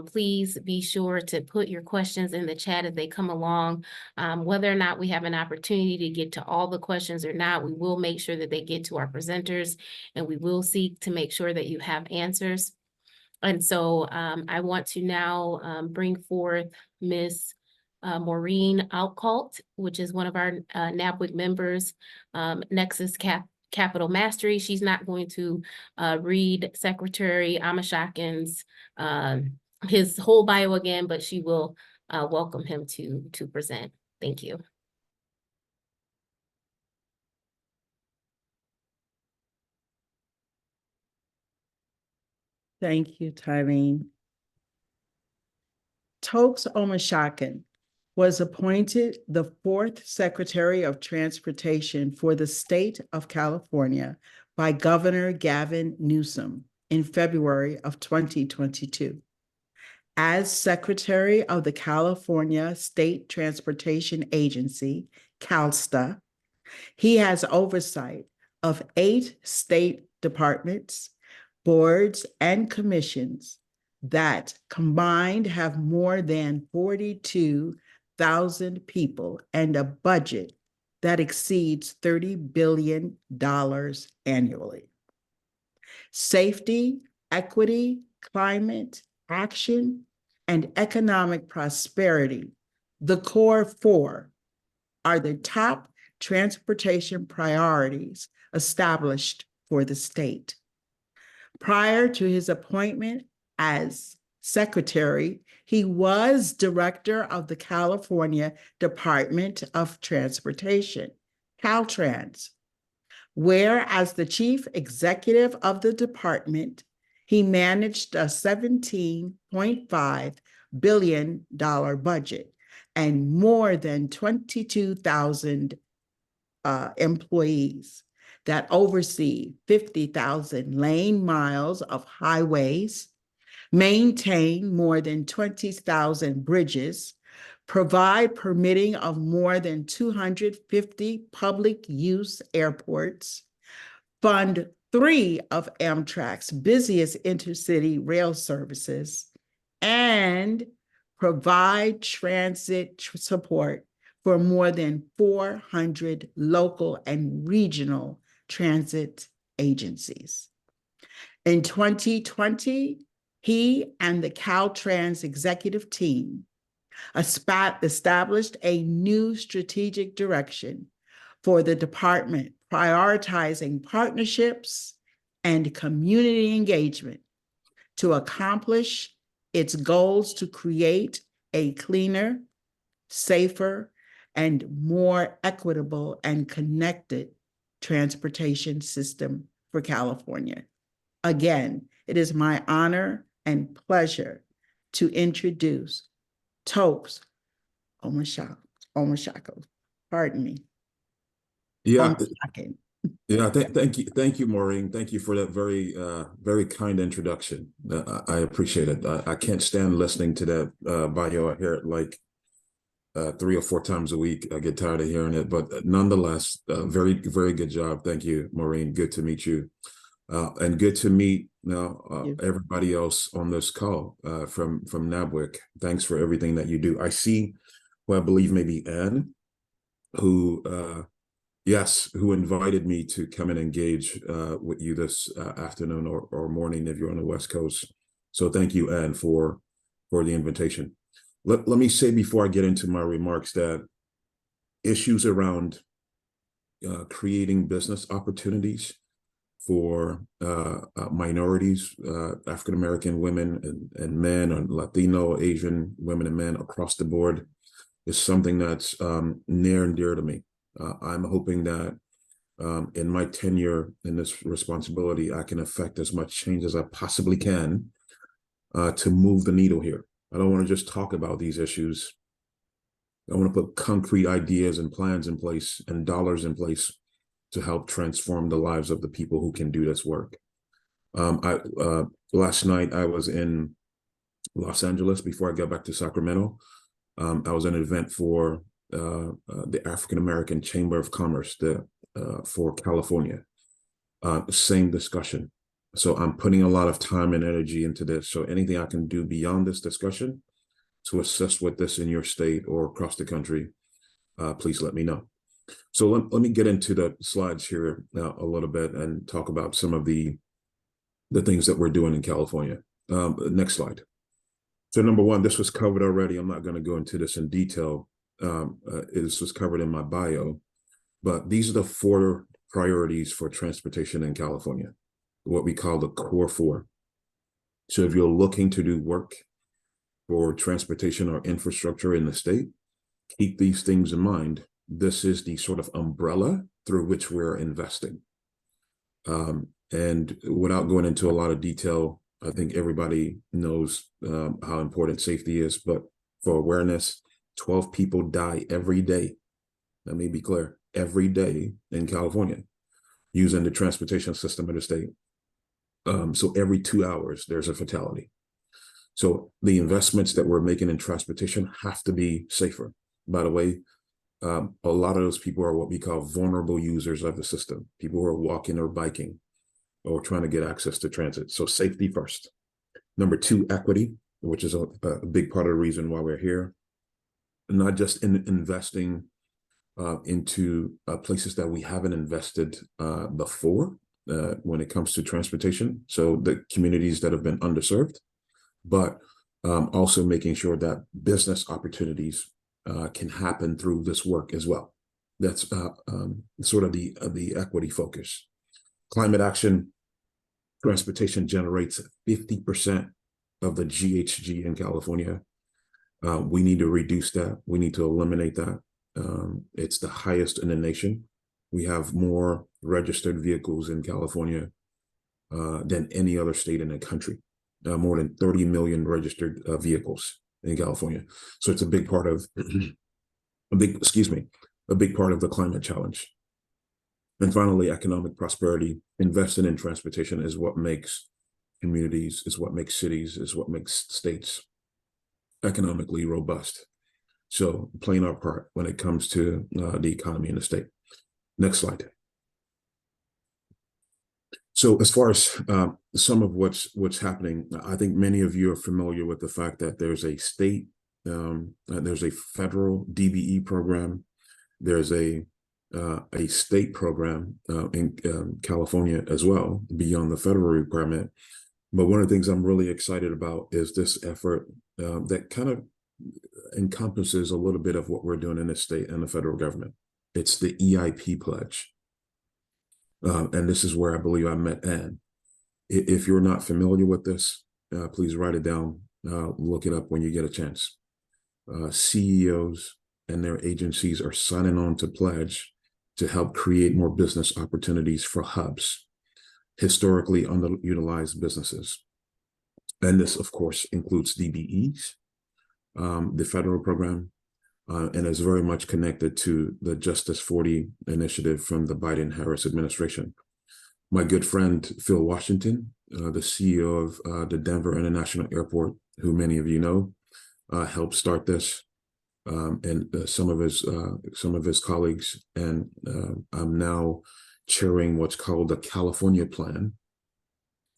Please be sure to put your questions in the chat as they come along. Whether or not we have an opportunity to get to all the questions or not, we will make sure that they get to our presenters, and we will seek to make sure that you have answers. And so I want to now bring forth Ms. Maureen Outcalt, which is one of our NABWIC members, Nexus Capital Mastery. She's not going to read Secretary Amashakin's his whole bio again, but she will welcome him to present. Thank you. Thank you, Tyreen. Tokes Omashakin was appointed the 4th Secretary of Transportation for the state of California by Governor Gavin Newsom in February of 2022. As Secretary of the California State Transportation Agency, CalSTA, he has oversight of 8 state departments, boards, and commissions that combined have more than 42,000 people and a budget that exceeds $30 billion annually. Safety, equity, climate, action, and economic prosperity, the core 4, are the top transportation priorities established for the state. Prior to his appointment as secretary, he was director of the California Department of Transportation, Caltrans, where as the chief executive of the department, he managed a $17.5 billion budget and more than 22,000 employees that oversee 50,000 lane miles of highways, maintain more than 20,000 bridges, provide permitting of more than 250 public use airports, fund 3 of Amtrak's busiest intercity rail services, and provide transit support for more than 400 local and regional transit agencies. In 2020, he and the Caltrans executive team established a new strategic direction for the department, prioritizing partnerships and community engagement to accomplish its goals to create a cleaner, safer, and more equitable and connected transportation system for California. Again, it is my honor and pleasure to introduce Topes Omashako. Pardon me. Yeah, Omashake. yeah. Thank you, Maureen. Thank you for that very kind introduction. I appreciate it. I can't stand listening to that bio. I hear it like 3 or 4 times a week. I get tired of hearing it, but nonetheless, very good job. Thank you, Maureen. Good to meet you, and good to meet everybody else on this call from NABWIC. Thanks for everything that you do. I see, well, I believe maybe Anne, who invited me to come and engage with you this afternoon or morning if you're on the West Coast. So thank you, Anne, for the invitation. Let me say before I get into my remarks that issues around creating business opportunities for minorities, African-American women and men, and Latino, Asian women and men across the board is something that's near and dear to me. I'm hoping that in my tenure in this responsibility, I can affect as much change as I possibly can to move the needle here. I don't want to just talk about these issues. I want to put concrete ideas and plans in place and dollars in place to help transform the lives of the people who can do this work. Last night I was in Los Angeles before I got back to Sacramento. I was at an event for the African American Chamber of Commerce for California. Same discussion. So I'm putting a lot of time and energy into this. So anything I can do beyond this discussion to assist with this in your state or across the country, please let me know. So let me get into the slides here a little bit and talk about some of the things that we're doing in California. Next slide. So number one, this was covered already. I'm not going to go into this in detail. This was covered in my bio, but these are the 4 priorities for transportation in California, what we call the core 4. So if you're looking to do work for transportation or infrastructure in the state, keep these things in mind. This is the sort of umbrella through which we're investing. And without going into a lot of detail, I think everybody knows how important safety is, but for awareness, 12 people die every day. Let me be clear, every day in California using the transportation system of the state. So every 2 hours, there's a fatality. So the investments that we're making in transportation have to be safer. By the way, a lot of those people are what we call vulnerable users of the system, people who are walking or biking or trying to get access to transit. So safety first. Number 2, equity, which is a big part of the reason why we're here. Not just in investing into places that we haven't invested before when it comes to transportation, so the communities that have been underserved, but also making sure that business opportunities can happen through this work as well. That's sort of the equity focus. Climate action, transportation generates 50% of the GHG in California. We need to reduce that. We need to eliminate that. It's the highest in the nation. We have more registered vehicles in California than any other state in the country. More than 30 million registered vehicles in California. So it's a big part of a big part of the climate challenge. And finally, economic prosperity. Investing in transportation is what makes communities, is what makes cities, is what makes states economically robust. So playing our part when it comes to the economy in the state. Next slide. So as far as some of what's happening, I think many of you are familiar with the fact that there's a state, there's a federal DBE program, there's a state program in California as well, beyond the federal requirement. But one of the things I'm really excited about is this effort that kind of encompasses a little bit of what we're doing in the state and the federal government. It's the EIP pledge. And this is where I believe I met Anne. If you're not familiar with this, please write it down. Look it up when you get a chance. CEOs and their agencies are signing on to pledge to help create more business opportunities for hubs, historically underutilized businesses. And this, of course, includes DBEs, the federal program, and is very much connected to the Justice 40 initiative from the Biden-Harris administration. My good friend, Phil Washington, the CEO of the Denver International Airport, who many of you know, helped start this, and some of his colleagues. And I'm now chairing what's called the California Plan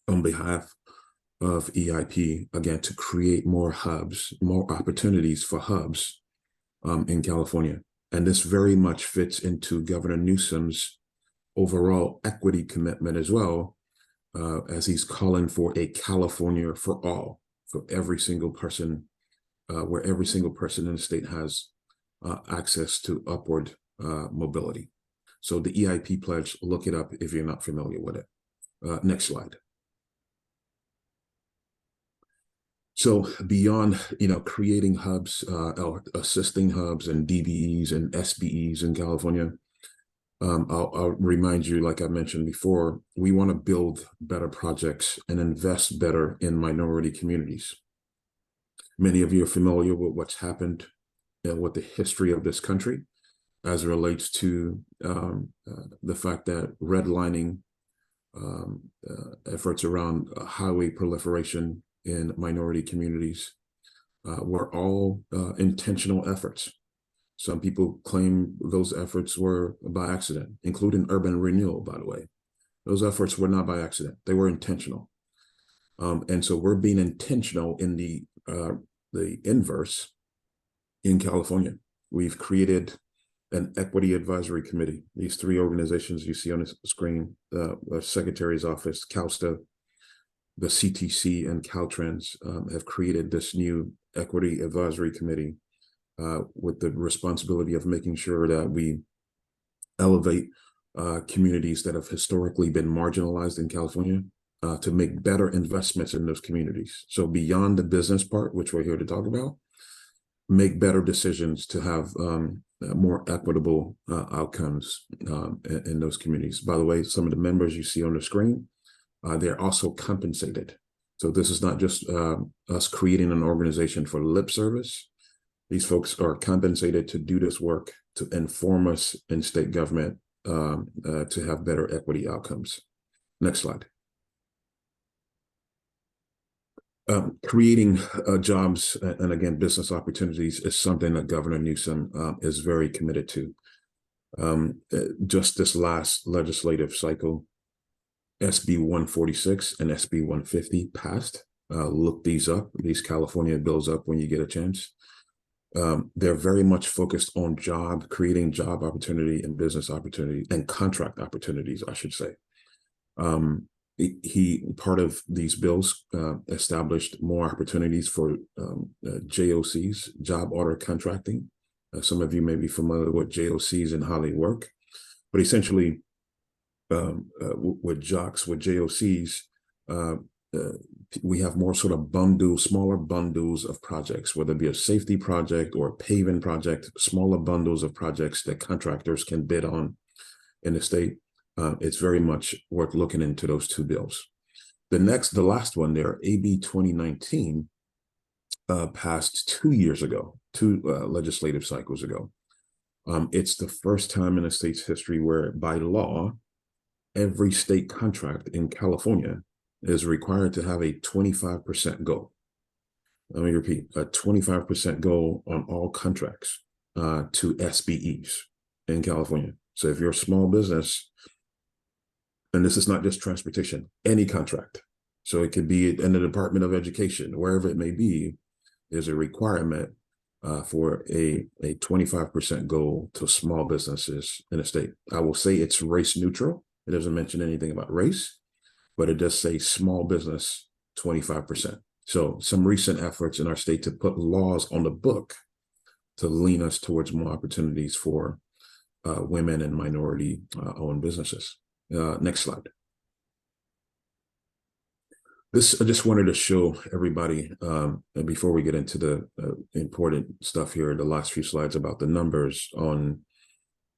on behalf of EIP, again, to create more hubs, more opportunities for hubs in California. And this very much fits into Governor Newsom's overall equity commitment as well, as he's calling for a California for all, for every single person, where every single person in the state has access to upward mobility. So the EIP pledge, look it up if you're not familiar with it. Next slide. So beyond, creating hubs, or assisting hubs and DBEs and SBEs in California, I'll remind you, like I mentioned before, we want to build better projects and invest better in minority communities. Many of you are familiar with what's happened with the history of this country as it relates to the fact that redlining efforts around highway proliferation in minority communities were all intentional efforts. Some people claim those efforts were by accident, including urban renewal, by the way. Those efforts were not by accident. They were intentional. And so we're being intentional in the inverse in California. We've created an equity advisory committee. These three organizations you see on the screen, the Secretary's Office, CalSTA, the CTC, and Caltrans have created this new equity advisory committee with the responsibility of making sure that we elevate communities that have historically been marginalized in California to make better investments in those communities. So beyond the business part, which we're here to talk about, make better decisions to have more equitable outcomes in those communities. By the way, some of the members you see on the screen, they're also compensated. So this is not just us creating an organization for lip service. These folks are compensated to do this work, to inform us in state government to have better equity outcomes. Next slide. Creating jobs and again, business opportunities is something that Governor Newsom is very committed to. Just this last legislative cycle, SB 146 and SB 150 passed. Look these up, these California bills up when you get a chance. They're very much focused on creating job opportunity and business opportunity and contract opportunities, I should say. Part of these bills established more opportunities for JOCs, job order contracting. Some of you may be familiar with JOCs and how they work, but essentially with JOCs, we have more sort of smaller bundles of projects, whether it be a safety project or a paving project, smaller bundles of projects that contractors can bid on in the state. It's very much worth looking into those two bills. The last one there, AB 2019, passed 2 years ago, two legislative cycles ago. It's the first time in the state's history where, by law, every state contract in California is required to have a 25% goal. Let me repeat, a 25% goal on all contracts to SBEs in California. So if you're a small business, and this is not just transportation, any contract. So it could be in the Department of Education, wherever it may be, there's a requirement for a 25% goal to small businesses in the state. I will say it's race neutral. It doesn't mention anything about race, but it does say small business 25%. So some recent efforts in our state to put laws on the book to lean us towards more opportunities for women and minority owned businesses. Next slide. I just wanted to show everybody, and before we get into the important stuff here, the last few slides about the numbers on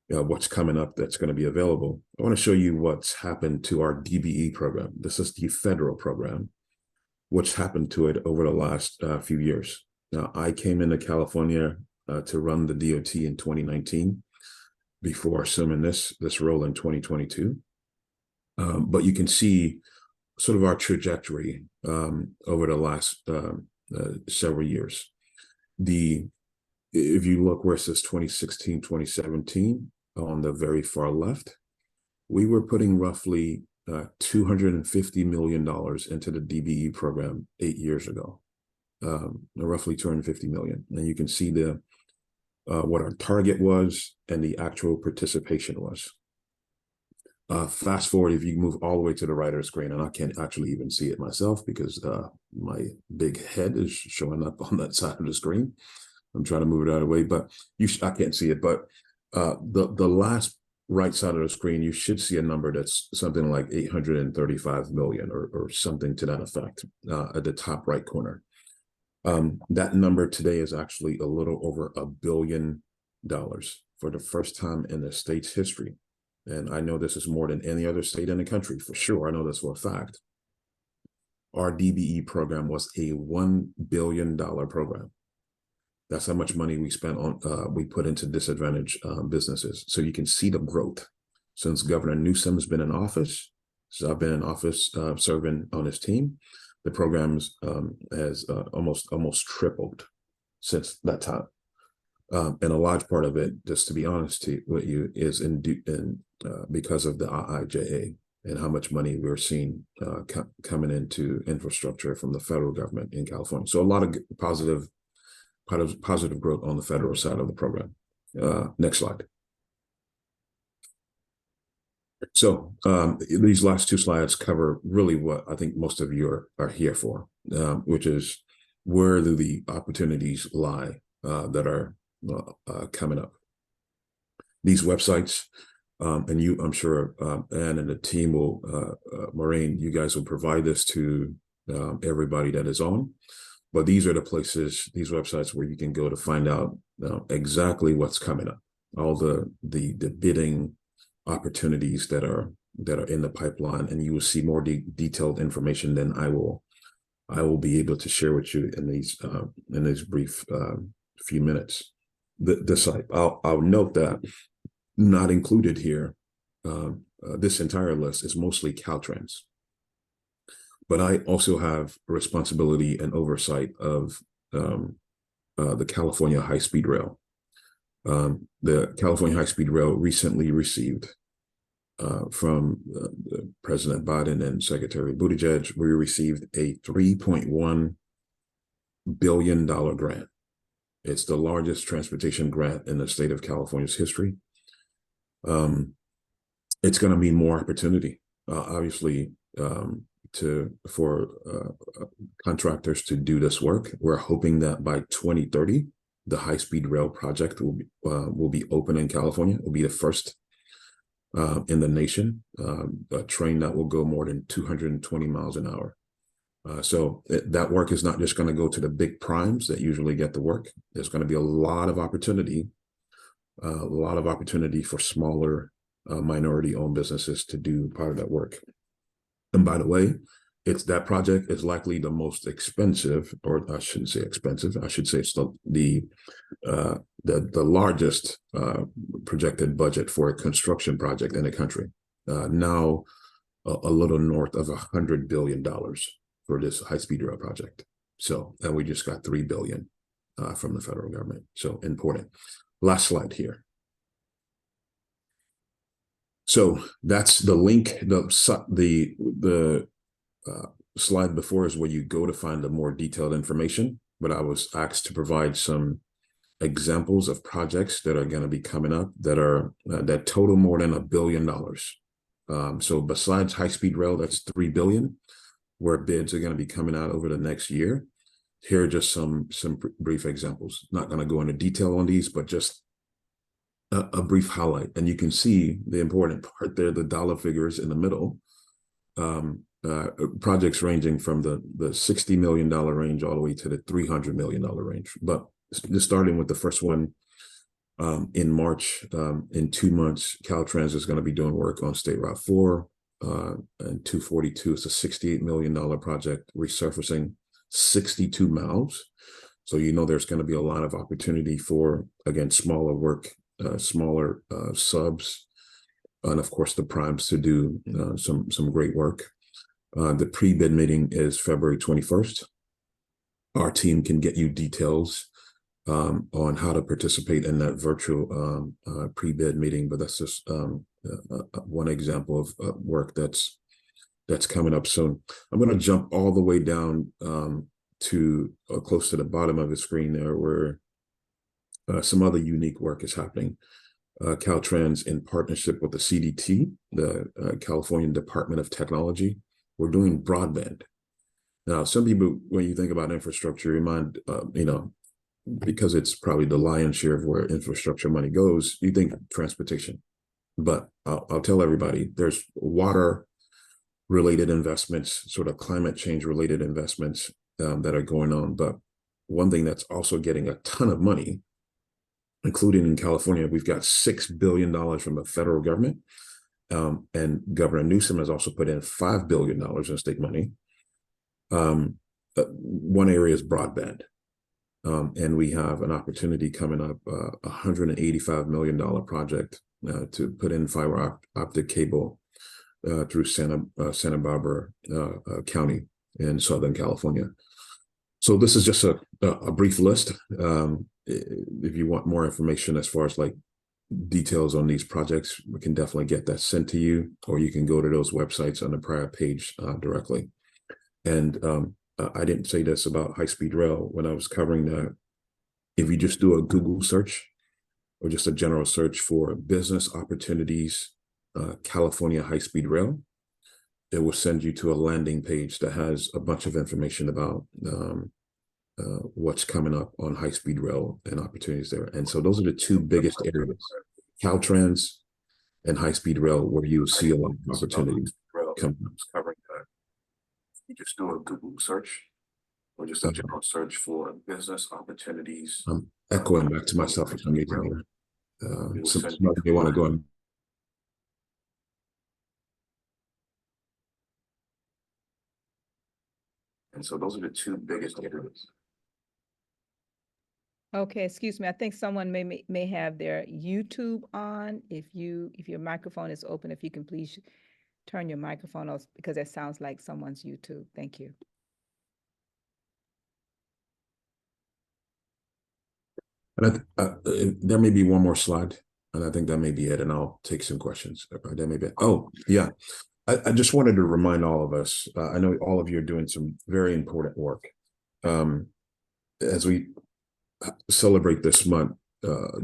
what's coming up that's going to be available. I want to show you what's happened to our DBE program. This is the federal program. What's happened to it over the last few years. Now, I came into California to run the DOT in 2019 before assuming this role in 2022. But you can see sort of our trajectory over the last several years. If you look where it says 2016, 2017 on the very far left, we were putting roughly $250 million into the DBE program 8 years ago, roughly 250 million. And you can see what our target was and the actual participation was. Fast forward, if you move all the way to the right of the screen, and I can't actually even see it myself because my big head is showing up on that side of the screen. I'm trying to move it out of the way, but I can't see it. But the last right side of the screen, you should see a number that's something like 835 million or something to that effect at the top right corner. That number today is actually a little over $1 billion for the first time in the state's history. And I know this is more than any other state in the country, for sure. I know this for a fact. Our DBE program was a $1 billion program. That's how much money we spent on, we put into disadvantaged businesses. So you can see the growth since Governor Newsom has been in office. So I've been in office serving on his team. The programs has almost tripled since that time. And a large part of it, just to be honest with you, is because of the IIJA and how much money we're seeing coming into infrastructure from the federal government in California. So a lot of positive growth on the federal side of the program. Next slide. So these last two slides cover really what I think most of you are here for, which is where do the opportunities lie that are coming up. These websites, and you, I'm sure, Ann and the team will, Maureen, you guys will provide this to everybody that is on. But these are the places, these websites where you can go to find out exactly what's coming up, all the bidding opportunities that are in the pipeline, and you will see more detailed information than I will be able to share with you in these brief few minutes. The site, I'll note that not included here, this entire list is mostly Caltrans. But I also have responsibility and oversight of the California High-Speed Rail. The California High-Speed Rail recently received from President Biden and Secretary Buttigieg, we received a $3.1 billion grant. It's the largest transportation grant in the state of California's history. It's going to mean more opportunity, obviously, for contractors to do this work. We're hoping that by 2030, the high-speed rail project will be open in California. It will be the first in the nation, a train that will go more than 220 miles an hour. So that work is not just going to go to the big primes that usually get the work. There's going to be a lot of opportunity for smaller minority-owned businesses to do part of that work. And by the way, that project is likely the most expensive, or I shouldn't say expensive. I should say it's the largest projected budget for a construction project in the country. Now a little north of $100 billion for this high-speed rail project. So, and we just got $3 billion from the federal government. So important. Last slide here. So that's the link. The slide before is where you go to find the more detailed information. But I was asked to provide some examples of projects that are going to be coming up that total more than $1 billion. So besides high-speed rail, that's $3 billion, where bids are going to be coming out over the next year. Here are just some brief examples. Not going to go into detail on these, but just a brief highlight. And you can see the important part there, the dollar figures in the middle. projects ranging from the $60 million range all the way to the $300 million range. But just starting with the first one in March, in 2 months, Caltrans is going to be doing work on State Route 4 and 242. It's a $68 million project resurfacing 62 miles. So you know there's going to be a lot of opportunity for, again, smaller work, smaller subs, and of course the primes to do some great work. The pre-bid meeting is February 21st. Our team can get you details on how to participate in that virtual pre-bid meeting, but that's just one example of work that's coming up soon. I'm going to jump all the way down to close to the bottom of the screen there, where some other unique work is happening. Caltrans, in partnership with the CDT, the California Department of Technology, we're doing broadband. Now, some people, when you think about infrastructure, you mind, because it's probably the lion's share of where infrastructure money goes, you think transportation. But I'll tell everybody, there's water-related investments, sort of climate change-related investments that are going on. But one thing that's also getting a ton of money, including in California, we've got $6 billion from the federal government. And Governor Newsom has also put in $5 billion in state money. One area is broadband. And we have an opportunity coming up, $185 million project to put in fiber optic cable through Santa Barbara County in Southern California. So this is just a brief list. If you want more information as far as like details on these projects, we can definitely get that sent to you, or you can go to those websites on the prior page directly. And I didn't say this about high-speed rail when I was covering that. If you just do a Google search or just a general search for business opportunities, California high-speed rail, it will send you to a landing page that has a bunch of information about what's coming up on high-speed rail and opportunities there. And so those are the two biggest areas, Caltrans and high-speed rail, where you see a lot of opportunities coming up. You just do a Google search or just a general search for business opportunities. I'm echoing back to myself for some reason. So they want to go in. And so those are the two biggest areas. Okay, excuse me. I think someone may have their YouTube on. If your microphone is open, if you can please turn your microphone off, because that sounds like someone's YouTube. Thank you. And there may be one more slide, and I think that may be it, and I'll take some questions. That may be it. Oh, yeah. I just wanted to remind all of us, I know all of you are doing some very important work. As we celebrate this month,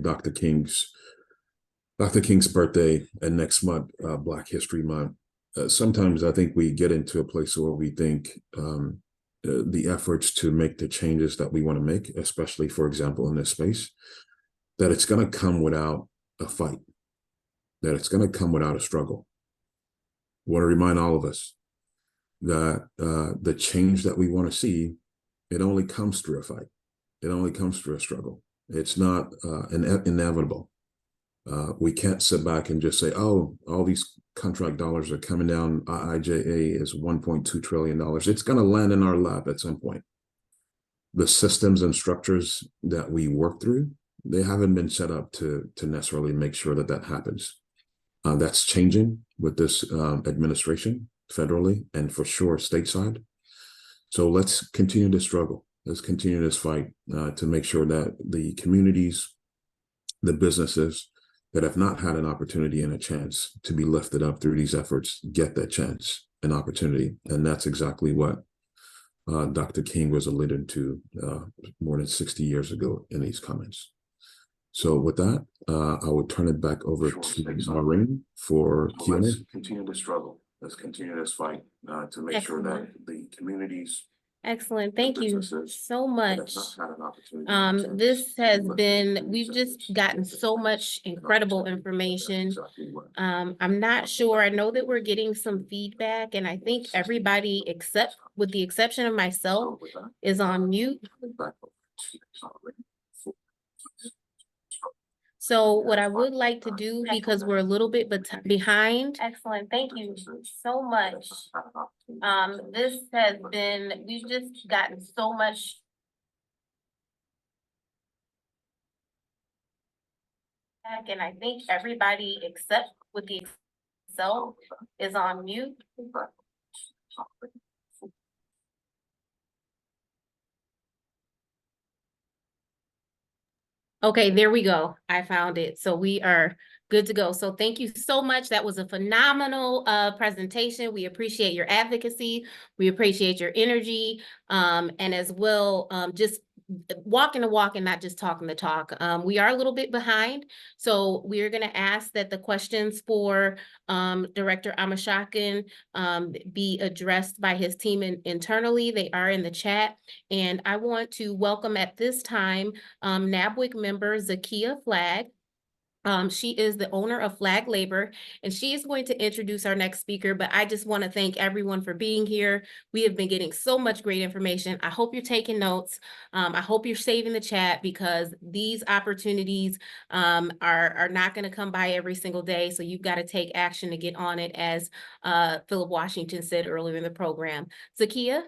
Dr. King's birthday, and next month, Black History Month, sometimes I think we get into a place where we think the efforts to make the changes that we want to make, especially, for example, in this space, that it's going to come without a fight, that it's going to come without a struggle. I want to remind all of us that the change that we want to see, it only comes through a fight. It only comes through a struggle. It's not inevitable. We can't sit back and just say, oh, all these contract dollars are coming down. IIJA is $1.2 trillion. It's going to land in our lap at some point. The systems and structures that we work through, they haven't been set up to necessarily make sure that that happens. That's changing with this administration federally and for sure stateside. So let's continue to struggle. Let's continue this fight to make sure that the communities, the businesses that have not had an opportunity and a chance to be lifted up through these efforts get that chance and opportunity. And that's exactly what Dr. King was alluding to more than 60 years ago in these comments. So with that, I will turn it back over to Maureen for Q&A. Let's continue to struggle. Let's continue this fight to make sure that the communities, Excellent. Thank you so much. This has been, we've just gotten so much incredible information. I'm not sure. I know that we're getting some feedback, and I think everybody except, with the exception of myself, is on mute. So what I would like to do, because we're a little bit behind. Excellent. Thank you so much. This has been, we've just gotten so much. And I think everybody except with the self is on mute. Okay, there we go. I found it. So we are good to go. So thank you so much. That was a phenomenal presentation. We appreciate your advocacy. We appreciate your energy. And as well, just walking the walk and not just talking the talk. We are a little bit behind. So we're going to ask that the questions for Director Amashakin be addressed by his team internally. They are in the chat. And I want to welcome at this time NABWIC member Zakia Flagg. She is the owner of Flag Labor, and she is going to introduce our next speaker, but I just want to thank everyone for being here. We have been getting so much great information. I hope you're taking notes. I hope you're saving the chat, because these opportunities are not going to come by every single day. So you've got to take action to get on it, as Philip Washington said earlier in the program. Zakia?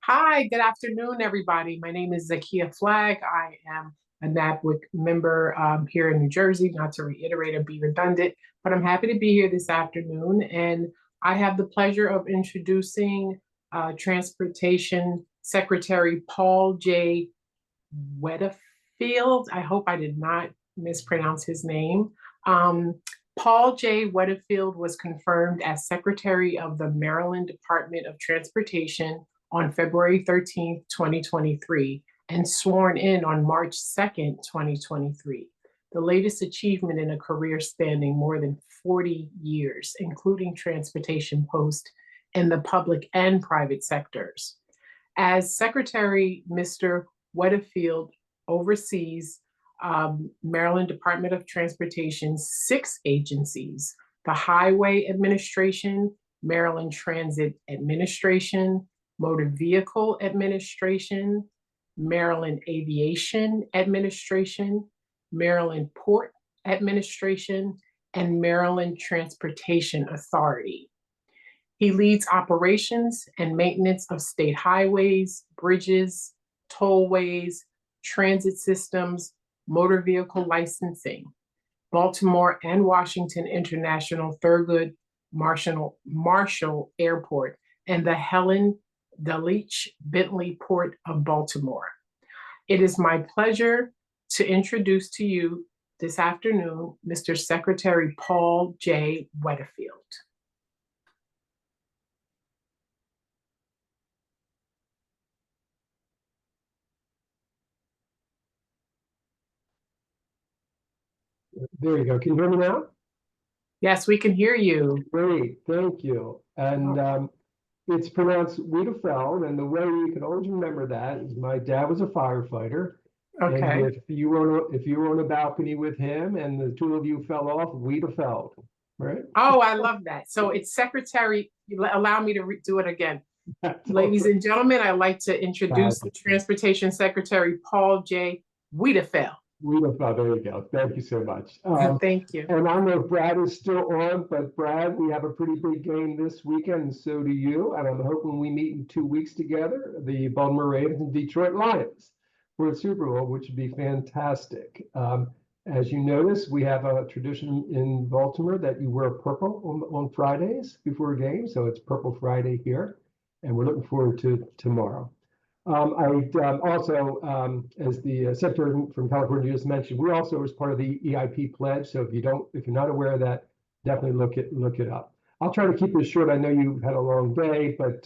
Hi, good afternoon, everybody. My name is Zakia Flagg. I am a NABWIC member here in New Jersey, not to reiterate or be redundant, but I'm happy to be here this afternoon. And I have the pleasure of introducing Transportation Secretary Paul J. Wedefield. I hope I did not mispronounce his name. Paul J. Wedefield was confirmed as Secretary of the Maryland Department of Transportation on February 13th, 2023, and sworn in on March 2nd, 2023. The latest achievement in a career spanning more than 40 years, including transportation posts in the public and private sectors. As Secretary, Mr. Wedefield oversees Maryland Department of Transportation's 6 agencies: the Highway Administration, Maryland Transit Administration, Motor Vehicle Administration, Maryland Aviation Administration, Maryland Port Administration, and Maryland Transportation Authority. He leads operations and maintenance of state highways, bridges, tollways, transit systems, motor vehicle licensing, Baltimore and Washington International Thurgood Marshall Airport, and the Helen Delich Bentley Port of Baltimore. It is my pleasure to introduce to you this afternoon Mr. Secretary Paul J. Wedefield. There you go. Can you hear me now? Yes, we can hear you. Great, thank you. And it's pronounced Wiedefeld, and the way you can always remember that is my dad was a firefighter. Okay. And if you were on a balcony with him and the two of you fell off, Wiedefeld, right? Oh, I love that. So it's Secretary, allow me to do it again. Ladies and gentlemen, I'd like to introduce the Transportation Secretary, Paul J. Wiedefeld. Wiedefeld, there you go. Thank you so much. Thank you. And I don't know if Brad is still on, but Brad, we have a pretty big game this weekend, and so do you. And I'm hoping we meet in 2 weeks together, the Baltimore Ravens and Detroit Lions for the Super Bowl, which would be fantastic. As you notice, we have a tradition in Baltimore that you wear purple on Fridays before a game. So it's Purple Friday here, and we're looking forward to tomorrow. I also, as the Secretary from California just mentioned, we're also as part of the EIP pledge. So if you're not aware of that, definitely look it up. I'll try to keep this short. I know you've had a long day, but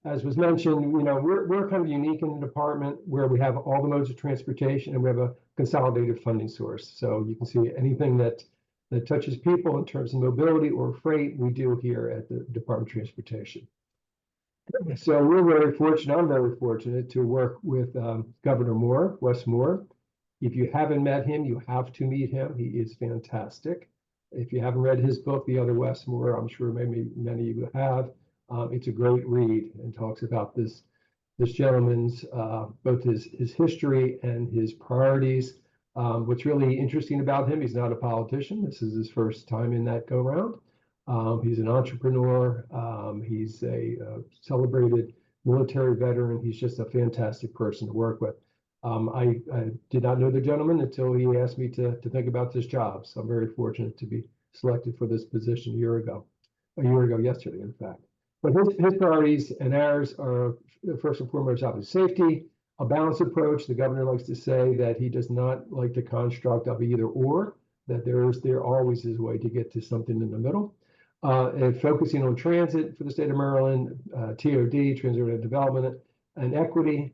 as was mentioned, we're kind of unique in the department where we have all the modes of transportation and we have a consolidated funding source. So you can see anything that touches people in terms of mobility or freight, we do here at the Department of Transportation. So we're very fortunate, I'm very fortunate to work with Governor Moore, Wes Moore. If you haven't met him, you have to meet him. He is fantastic. If you haven't read his book, The Other Wes Moore, I'm sure maybe many of you have. It's a great read and talks about this gentleman's both his history and his priorities. What's really interesting about him, he's not a politician. This is his first time in that go round. He's an entrepreneur. He's a celebrated military veteran. He's just a fantastic person to work with. I did not know the gentleman until he asked me to think about this job. So I'm very fortunate to be selected for this position a year ago yesterday, in fact. But his priorities and ours are first and foremost, obviously, safety, a balanced approach. The governor likes to say that he does not like the construct of either or, that there always is a way to get to something in the middle. And focusing on transit for the state of Maryland, TOD, transit development, and equity,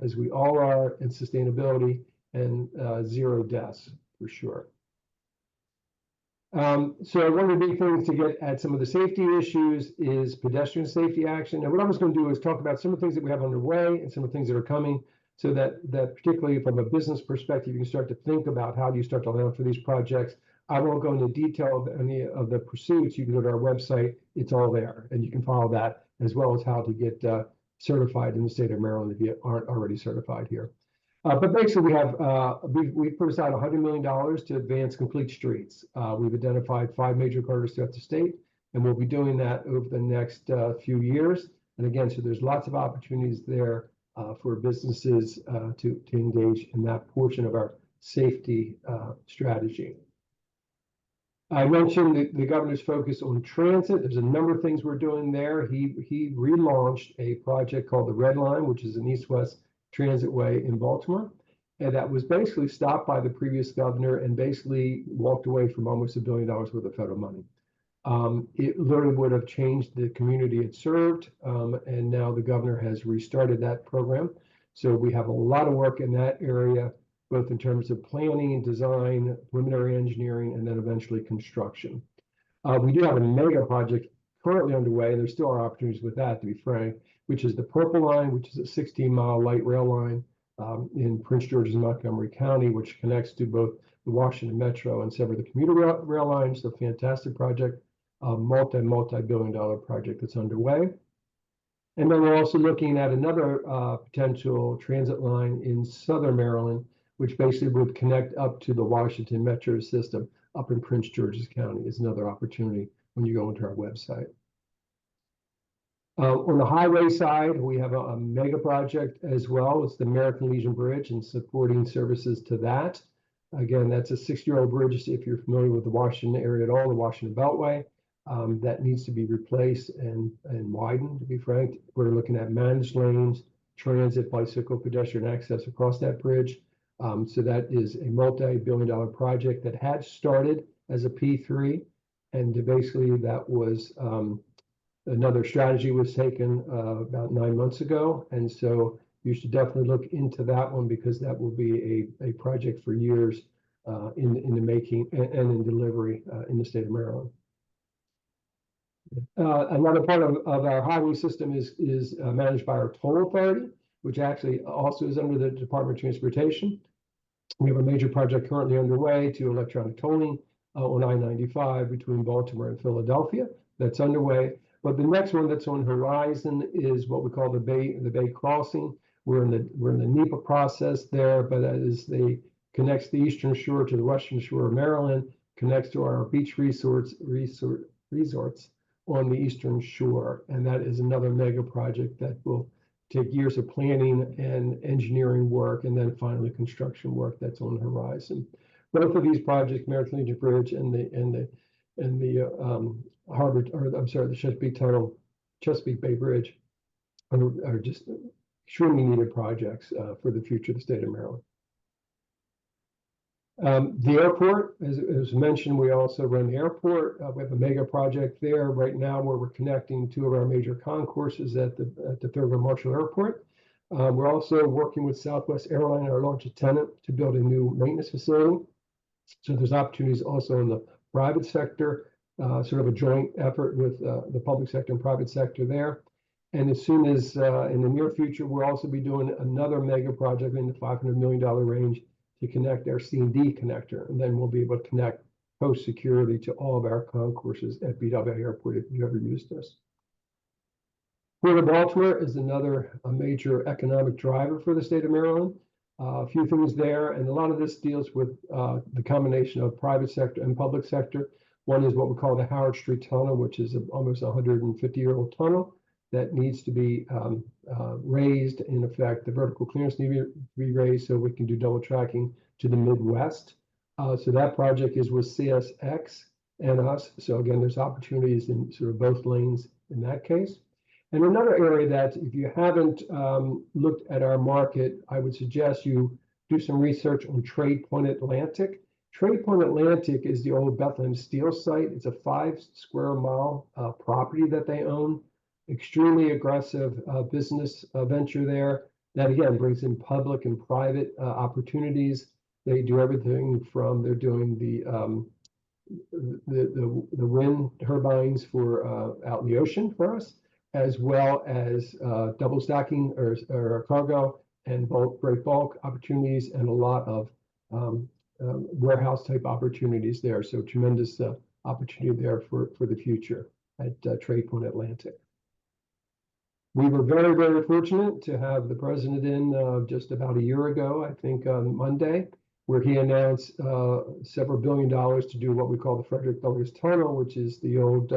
as we all are, and sustainability, and zero deaths for sure. So one of the big things to get at some of the safety issues is pedestrian safety action. And what I was going to do is talk about some of the things that we have underway and some of the things that are coming, so that particularly from a business perspective, you can start to think about how do you start to plan for these projects. I won't go into detail of any of the pursuits. You can go to our website. It's all there, and you can follow that, as well as how to get certified in the state of Maryland if you aren't already certified here. But basically, we've put aside $100 million to advance complete streets. We've identified 5 major corridors throughout the state, and we'll be doing that over the next few years. And again, so there's lots of opportunities there for businesses to engage in that portion of our safety strategy. I mentioned the governor's focus on transit. There's a number of things we're doing there. He relaunched a project called the Red Line, which is an east-west transitway in Baltimore, and that was basically stopped by the previous governor and basically walked away from almost $1 billion worth of federal money. It literally would have changed the community it served, and now the governor has restarted that program. So we have a lot of work in that area, both in terms of planning, design, preliminary engineering, and then eventually construction. We do have a mega project currently underway, and there still are opportunities with that, to be frank, which is the Purple Line, which is a 16-mile light rail line in Prince George's and Montgomery County, which connects to both the Washington Metro and several of the commuter rail lines. A fantastic project, a multi-billion-dollar project that's underway. And then we're also looking at another potential transit line in southern Maryland, which basically would connect up to the Washington Metro system up in Prince George's County. Is another opportunity when you go into our website. On the highway side, we have a mega project as well. It's the American Legion Bridge and supporting services to that. Again, that's a 60-year-old bridge, if you're familiar with the Washington area at all, the Washington Beltway, that needs to be replaced and widened, to be frank. We're looking at managed lanes, transit, bicycle, pedestrian access across that bridge. So that is a multi-billion-dollar project that had started as a P3, and basically that was another strategy was taken about 9 months ago, and so you should definitely look into that one, because that will be a project for years in the making and in delivery in the state of Maryland. Another part of our highway system is managed by our toll authority, which actually also is under the Department of Transportation. We have a major project currently underway to electronic tolling on I-95 between Baltimore and Philadelphia. That's underway. But the next one that's on horizon is what we call the Bay Crossing. We're in the NEPA process there, but that connects the eastern shore to the western shore of Maryland, connects to our beach resorts on the eastern shore, and that is another mega project that will take years of planning and engineering work, and then finally construction work that's on the horizon. Both of these projects, American Legion Bridge and the Harbor, or I'm sorry, the Chesapeake Tunnel, Chesapeake Bay Bridge, are just extremely needed projects for the future of the state of Maryland. The airport, as mentioned, we also run the airport. We have a mega project there right now where we're connecting 2 of our major concourses at the Thurgood Marshall Airport. We're also working with Southwest Airlines, our largest tenant, to build a new maintenance facility. So there's opportunities also in the private sector, sort of a joint effort with the public sector and private sector there. And as soon as in the near future, we'll also be doing another mega project in the $500 million range to connect our C&D connector. And then we'll be able to connect post-security to all of our concourses at BW Airport if you ever used this. Port of Baltimore is another major economic driver for the state of Maryland. A few things there, and a lot of this deals with the combination of private sector and public sector. One is what we call the Howard Street Tunnel, which is almost a 150-year-old tunnel that needs to be raised. In effect, the vertical clearance needs to be raised so we can do double tracking to the Midwest. So that project is with CSX and us. So again, there's opportunities in sort of both lanes in that case. And another area that if you haven't looked at our market, I would suggest you do some research on Trade Point Atlantic. Trade Point Atlantic is the old Bethlehem Steel site. It's a 5 square mile property that they own. Extremely aggressive business venture there that again brings in public and private opportunities. They do everything from they're doing the wind turbines for out in the ocean for us, as well as double stacking or cargo and bulk opportunities, and a lot of warehouse type opportunities there. So tremendous opportunity there for the future at Trade Point Atlantic. We were very, very fortunate to have the president in just about a year ago, I think on Monday, where he announced several $1 billion to do what we call the Frederick Douglass Tunnel, which is the old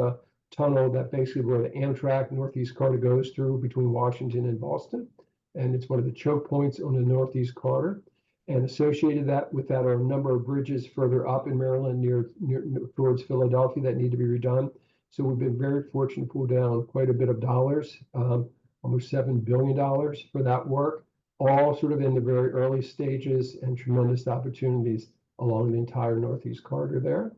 tunnel that basically where the Amtrak Northeast Corridor goes through between Washington and Boston. And it's one of the choke points on the Northeast Corridor. And associated with that are a number of bridges further up in Maryland near towards Philadelphia that need to be redone. So we've been very fortunate to pull down quite a bit of dollars, almost $7 billion for that work, all sort of in the very early stages and tremendous opportunities along the entire Northeast Corridor there.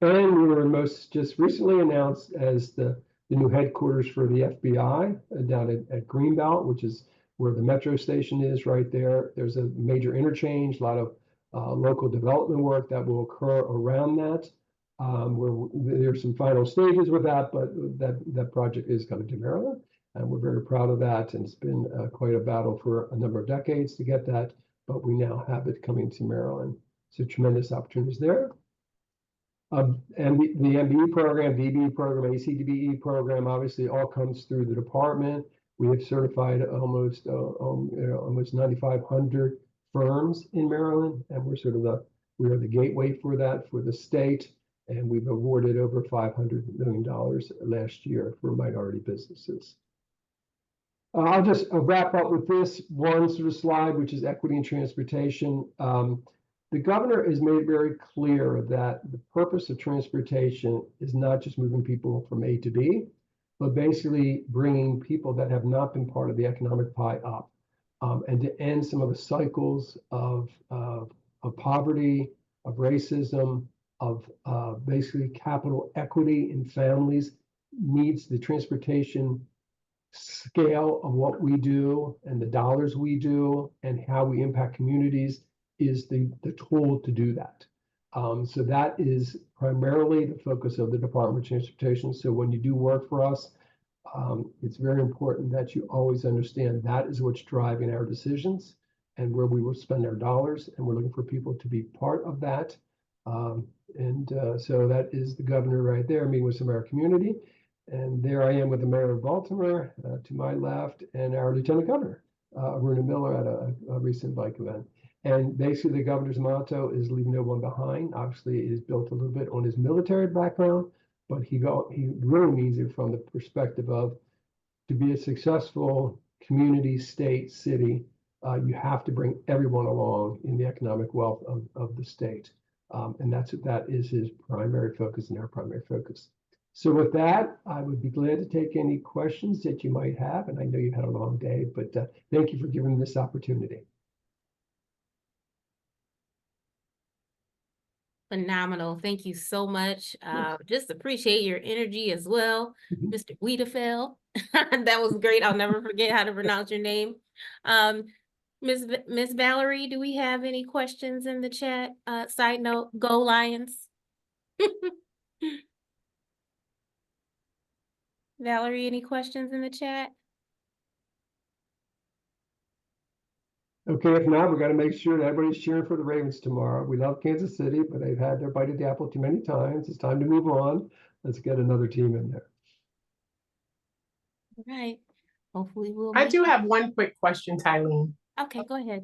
And we were just recently announced as the new headquarters for the FBI down at Greenbelt, which is where the metro station is right there. There's a major interchange, a lot of local development work that will occur around that. There's some final stages with that, but that project is coming to Maryland, and we're very proud of that. And it's been quite a battle for a number of decades to get that, but we now have it coming to Maryland. So tremendous opportunities there. And the MBE program, DBE program, ACDBE program, obviously all comes through the department. We have certified almost 9,500 firms in Maryland, and we are the gateway for that for the state. And we've awarded over $500 million last year for minority businesses. I'll just wrap up with this one sort of slide, which is equity and transportation. The governor has made it very clear that the purpose of transportation is not just moving people from A to B, but basically bringing people that have not been part of the economic pie up, and to end some of the cycles of poverty, of racism, of basically capital equity in families. Needs the transportation scale of what we do and the dollars we do and how we impact communities is the tool to do that. So that is primarily the focus of the Department of Transportation. So when you do work for us, it's very important that you always understand that is what's driving our decisions and where we will spend our dollars. And we're looking for people to be part of that. So that is the governor right there, meeting with some of our community. And there I am with the mayor of Baltimore to my left, and our lieutenant governor, Aruna Miller, at a recent bike event. And basically the governor's motto is leave no one behind. Obviously it is built a little bit on his military background, but he really means it from the perspective of to be a successful community, state, city, you have to bring everyone along in the economic wealth of the state. And that is his primary focus and our primary focus. So with that, I would be glad to take any questions that you might have. And I know you've had a long day, but thank you for giving me this opportunity. Phenomenal. Thank you so much. Just appreciate your energy as well, Mr. Wiedefeld. That was great. I'll never forget how to pronounce your name. Miss Valerie, do we have any questions in the chat? Side note, go Lions. Valerie, any questions in the chat? Okay, if not, we got to make sure that everybody's cheering for the Ravens tomorrow. We love Kansas City, but they've had their bite of the apple too many times. It's time to move on. Let's get another team in there. All right. Hopefully we'll I make do it. have one quick question, Tylene. Okay, go ahead.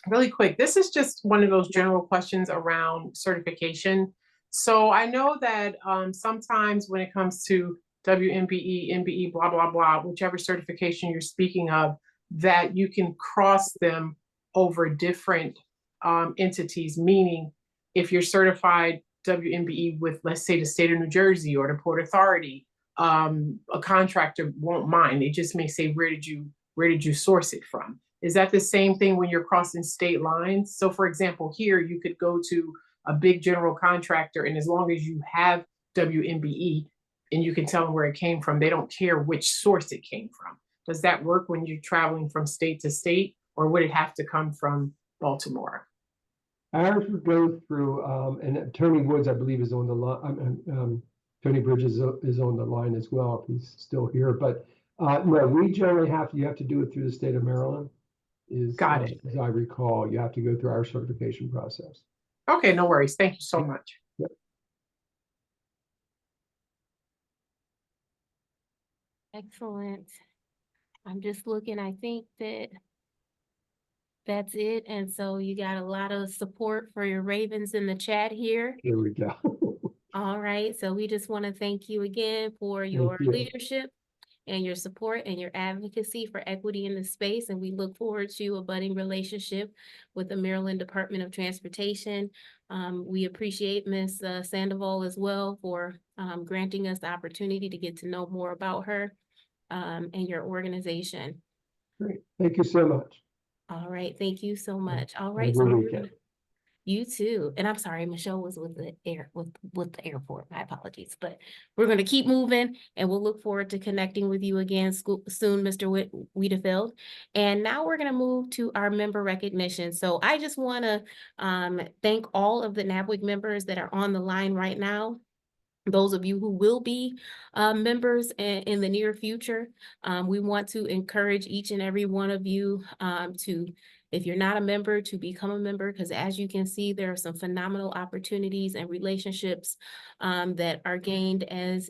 Really quick, this is just one of those general questions around certification. So I know that sometimes when it comes to WMBE, MBE, blah, blah, blah, whichever certification you're speaking of, that you can cross them over different entities, meaning if you're certified WMBE with, let's say, the state of New Jersey or the Port Authority, a contractor won't mind. They just may say, where did you source it from? Is that the same thing when you're crossing state lines? So for example, here you could go to a big general contractor, and as long as you have WMBE and you can tell them where it came from, they don't care which source it came from. Does that work when you're traveling from state to state, or would it have to come from Baltimore? Ours would go through, and Tony Woods, I believe, is on the line. Tony Bridges is on the line as well, if he's still here. But no, we generally you have to do it through the state of Maryland. Got it. As I recall, you have to go through our certification process. Okay, no worries. Thank you so much. Yep. Excellent. I'm just looking, I think that's it. And so you got a lot of support for your Ravens in the chat here. Here we go. All right, so we just want to thank you again for your leadership and your support and your advocacy for equity in the space. And we look forward to a budding relationship with the Maryland Department of Transportation. We appreciate Ms. Sandoval as well for granting us the opportunity to get to know more about her and your organization. Great. Thank you so much. All right, thank you so much. All right, so weekend. You too. And I'm sorry, Michelle was with the the airport. My apologies, but we're going to keep moving and we'll look forward to connecting with you again soon, Mr. Wiedefield. And now we're going to move to our member recognition. So I just want to thank all of the NABWIC members that are on the line right now. Those of you who will be members in the near future, we want to encourage each and every one of you to, if you're not a member, to become a member, because as you can see, there are some phenomenal opportunities and relationships that are gained as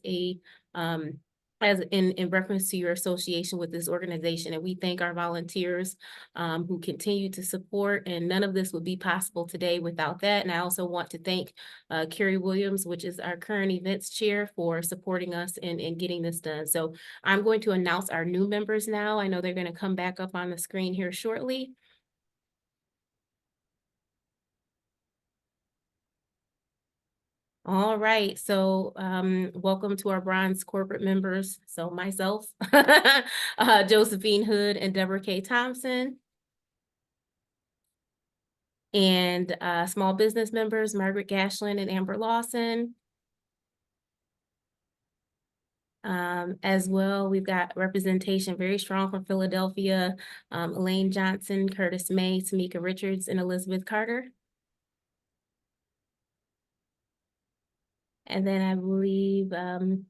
in reference to your association with this organization. And we thank our volunteers who continue to support, and none of this would be possible today without that. And I also want to thank Carrie Williams, which is our current events chair, for supporting us in getting this done. So I'm going to announce our new members now. I know they're going to come back up on the screen here shortly. All right, so welcome to our bronze corporate members. So myself, Josephine Hood and Deborah K. Thompson. And small business members, Margaret Gashlin and Amber Lawson. As well, we've got representation very strong from Philadelphia, Elaine Johnson, Curtis May, Tamika Richards, and Elizabeth Carter. And then I believe, and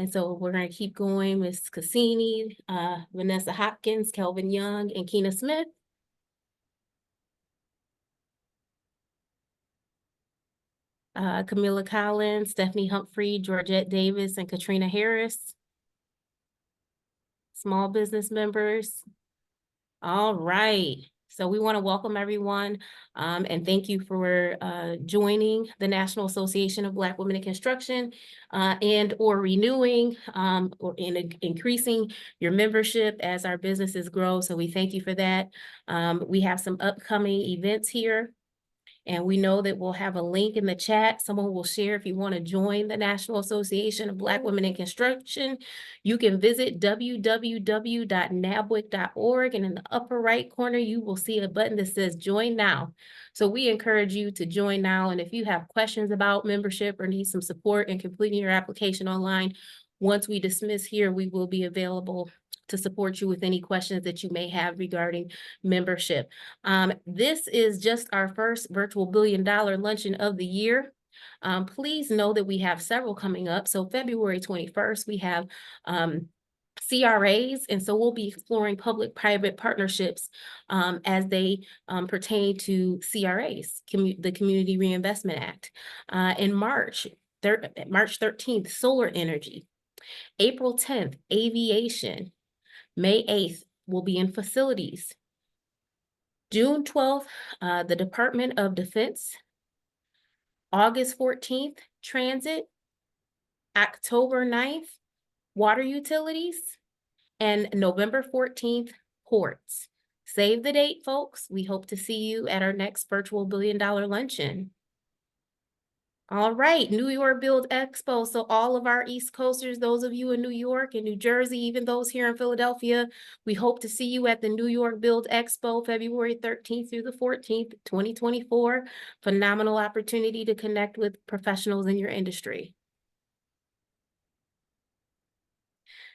so we're going to keep going, Ms. Cassini, Vanessa Hopkins, Kelvin Young, and Keena Smith. Camilla Collins, Stephanie Humphrey, Georgette Davis, and Katrina Harris. Small business members. All right. So we want to welcome everyone and thank you for joining the National Association of Black Women in Construction and or renewing or increasing your membership as our businesses grow. So we thank you for that. We have some upcoming events here. And we know that we'll have a link in the chat. Someone will share if you want to join the National Association of Black Women in Construction. You can visit www.nabwic.org, and in the upper right corner, you will see a button that says Join Now. So we encourage you to join now. And if you have questions about membership or need some support in completing your application online, once we dismiss here, we will be available to support you with any questions that you may have regarding membership. This is just our first virtual $1 billion luncheon of the year. Please know that we have several coming up. So February 21st, we have CRAs, and so we'll be exploring public-private partnerships as they pertain to CRAs, the Community Reinvestment Act. In March 13th, solar energy. April 10th, aviation. May 8th will be in facilities. June 12th, the Department of Defense. August 14th, transit. October 9th, water utilities. And November 14th, ports. Save the date, folks. We hope to see you at our next virtual $1 billion luncheon. All right, New York Build Expo. So all of our East Coasters, those of you in New York and New Jersey, even those here in Philadelphia, we hope to see you at the New York Build Expo, February 13th through the 14th, 2024. Phenomenal opportunity to connect with professionals in your industry.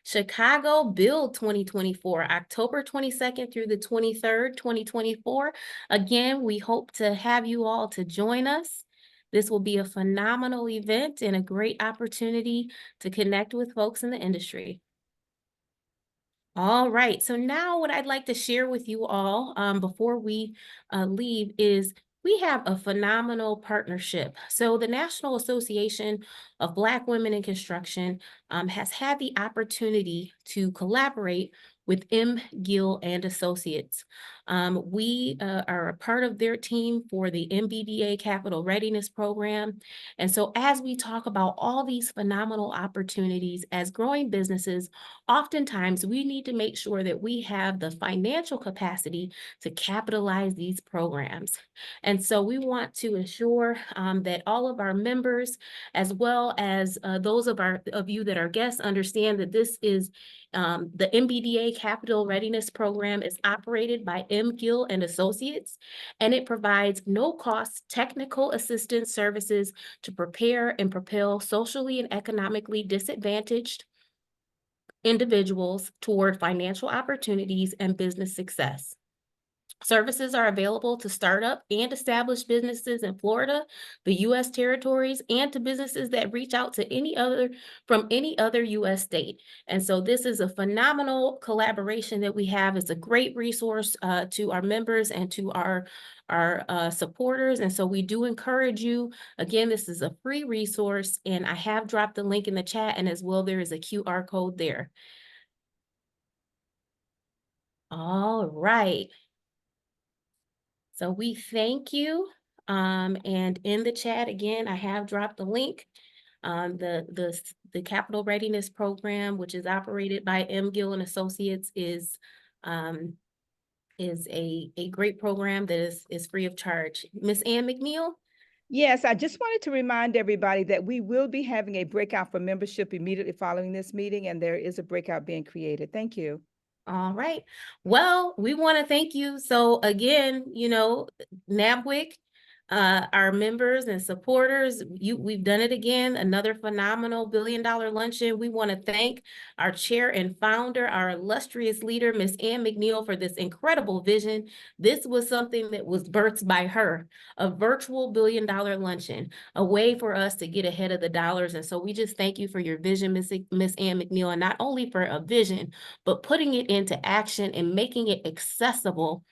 Chicago Build 2024, October 22nd through the 23rd, 2024. Again, we hope to have you all to join us. This will be a phenomenal event and a great opportunity to connect with folks in the industry. All right, so now what I'd like to share with you all before we leave is we have a phenomenal partnership. So the National Association of Black Women in Construction has had the opportunity to collaborate with M. Gill and Associates. We are a part of their team for the MBDA Capital Readiness Program. And so as we talk about all these phenomenal opportunities as growing businesses, oftentimes we need to make sure that we have the financial capacity to capitalize these programs. And so we want to ensure that all of our members, as well as those of you that are guests, understand that this is the MBDA Capital Readiness Program is operated by M. Gill and Associates, and it provides no-cost technical assistance services to prepare and propel socially and economically disadvantaged individuals toward financial opportunities and business success. Services are available to startup and established businesses in Florida, the U.S. territories, and to businesses that reach out to any other U.S. state. And so this is a phenomenal collaboration that we have. It's a great resource to our members and to our supporters. And so we do encourage you. Again, this is a free resource, and I have dropped the link in the chat, and as well, there is a QR code there. All right. So we thank you. And in the chat, again, I have dropped the link. The Capital Readiness Program, which is operated by M. Gill and Associates, is a great program that is free of charge. Ms. Ann McNeil? Yes, I just wanted to remind everybody that we will be having a breakout for membership immediately following this meeting, and there is a breakout being created. Thank you. All right. Well, we want to thank you. So again, NABWIC, our members and supporters, we've done it again, another phenomenal $1 billion luncheon. We want to thank our chair and founder, our illustrious leader, Ms. Ann McNeil, for this incredible vision. This was something that was birthed by her, a virtual $1 billion luncheon, a way for us to get ahead of the dollars. And so we just thank you for your vision, Ms. Ann McNeil, and not only for a vision, but putting it into action and making it accessible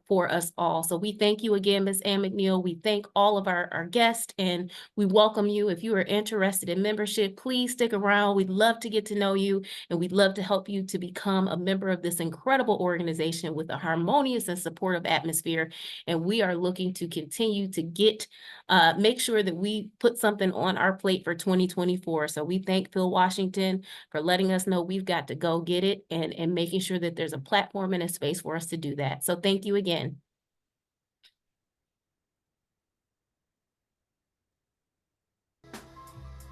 for us all. So we thank you again, Ms. Ann McNeil. We thank all of our guests, and we welcome you. If you are interested in membership, please stick around. We'd love to get to know you, and we'd love to help you to become a member of this incredible organization with a harmonious and supportive atmosphere. And we are looking to continue to make sure that we put something on our plate for 2024. So we thank Phil Washington for letting us know we've got to go get it and making sure that there's a platform and a space for us to do that. So thank you again.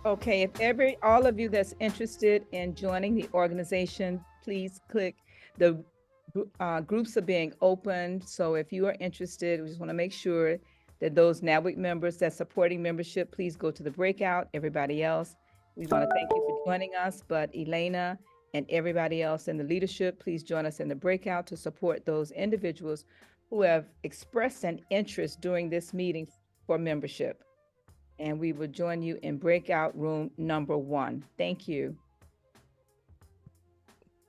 Okay, if all of you that's interested in joining the organization, please click the groups are being opened. So if you are interested, we just want to make sure that those NABWIC members that's supporting membership, please go to the breakout. Everybody else, we want to thank you for joining us, but Elena and everybody else in the leadership, please join us in the breakout to support those individuals who have expressed an interest during this meeting for membership. and we will join you in breakout room number 1. Thank you.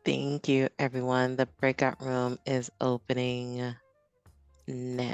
Thank you, everyone. The breakout room is opening now.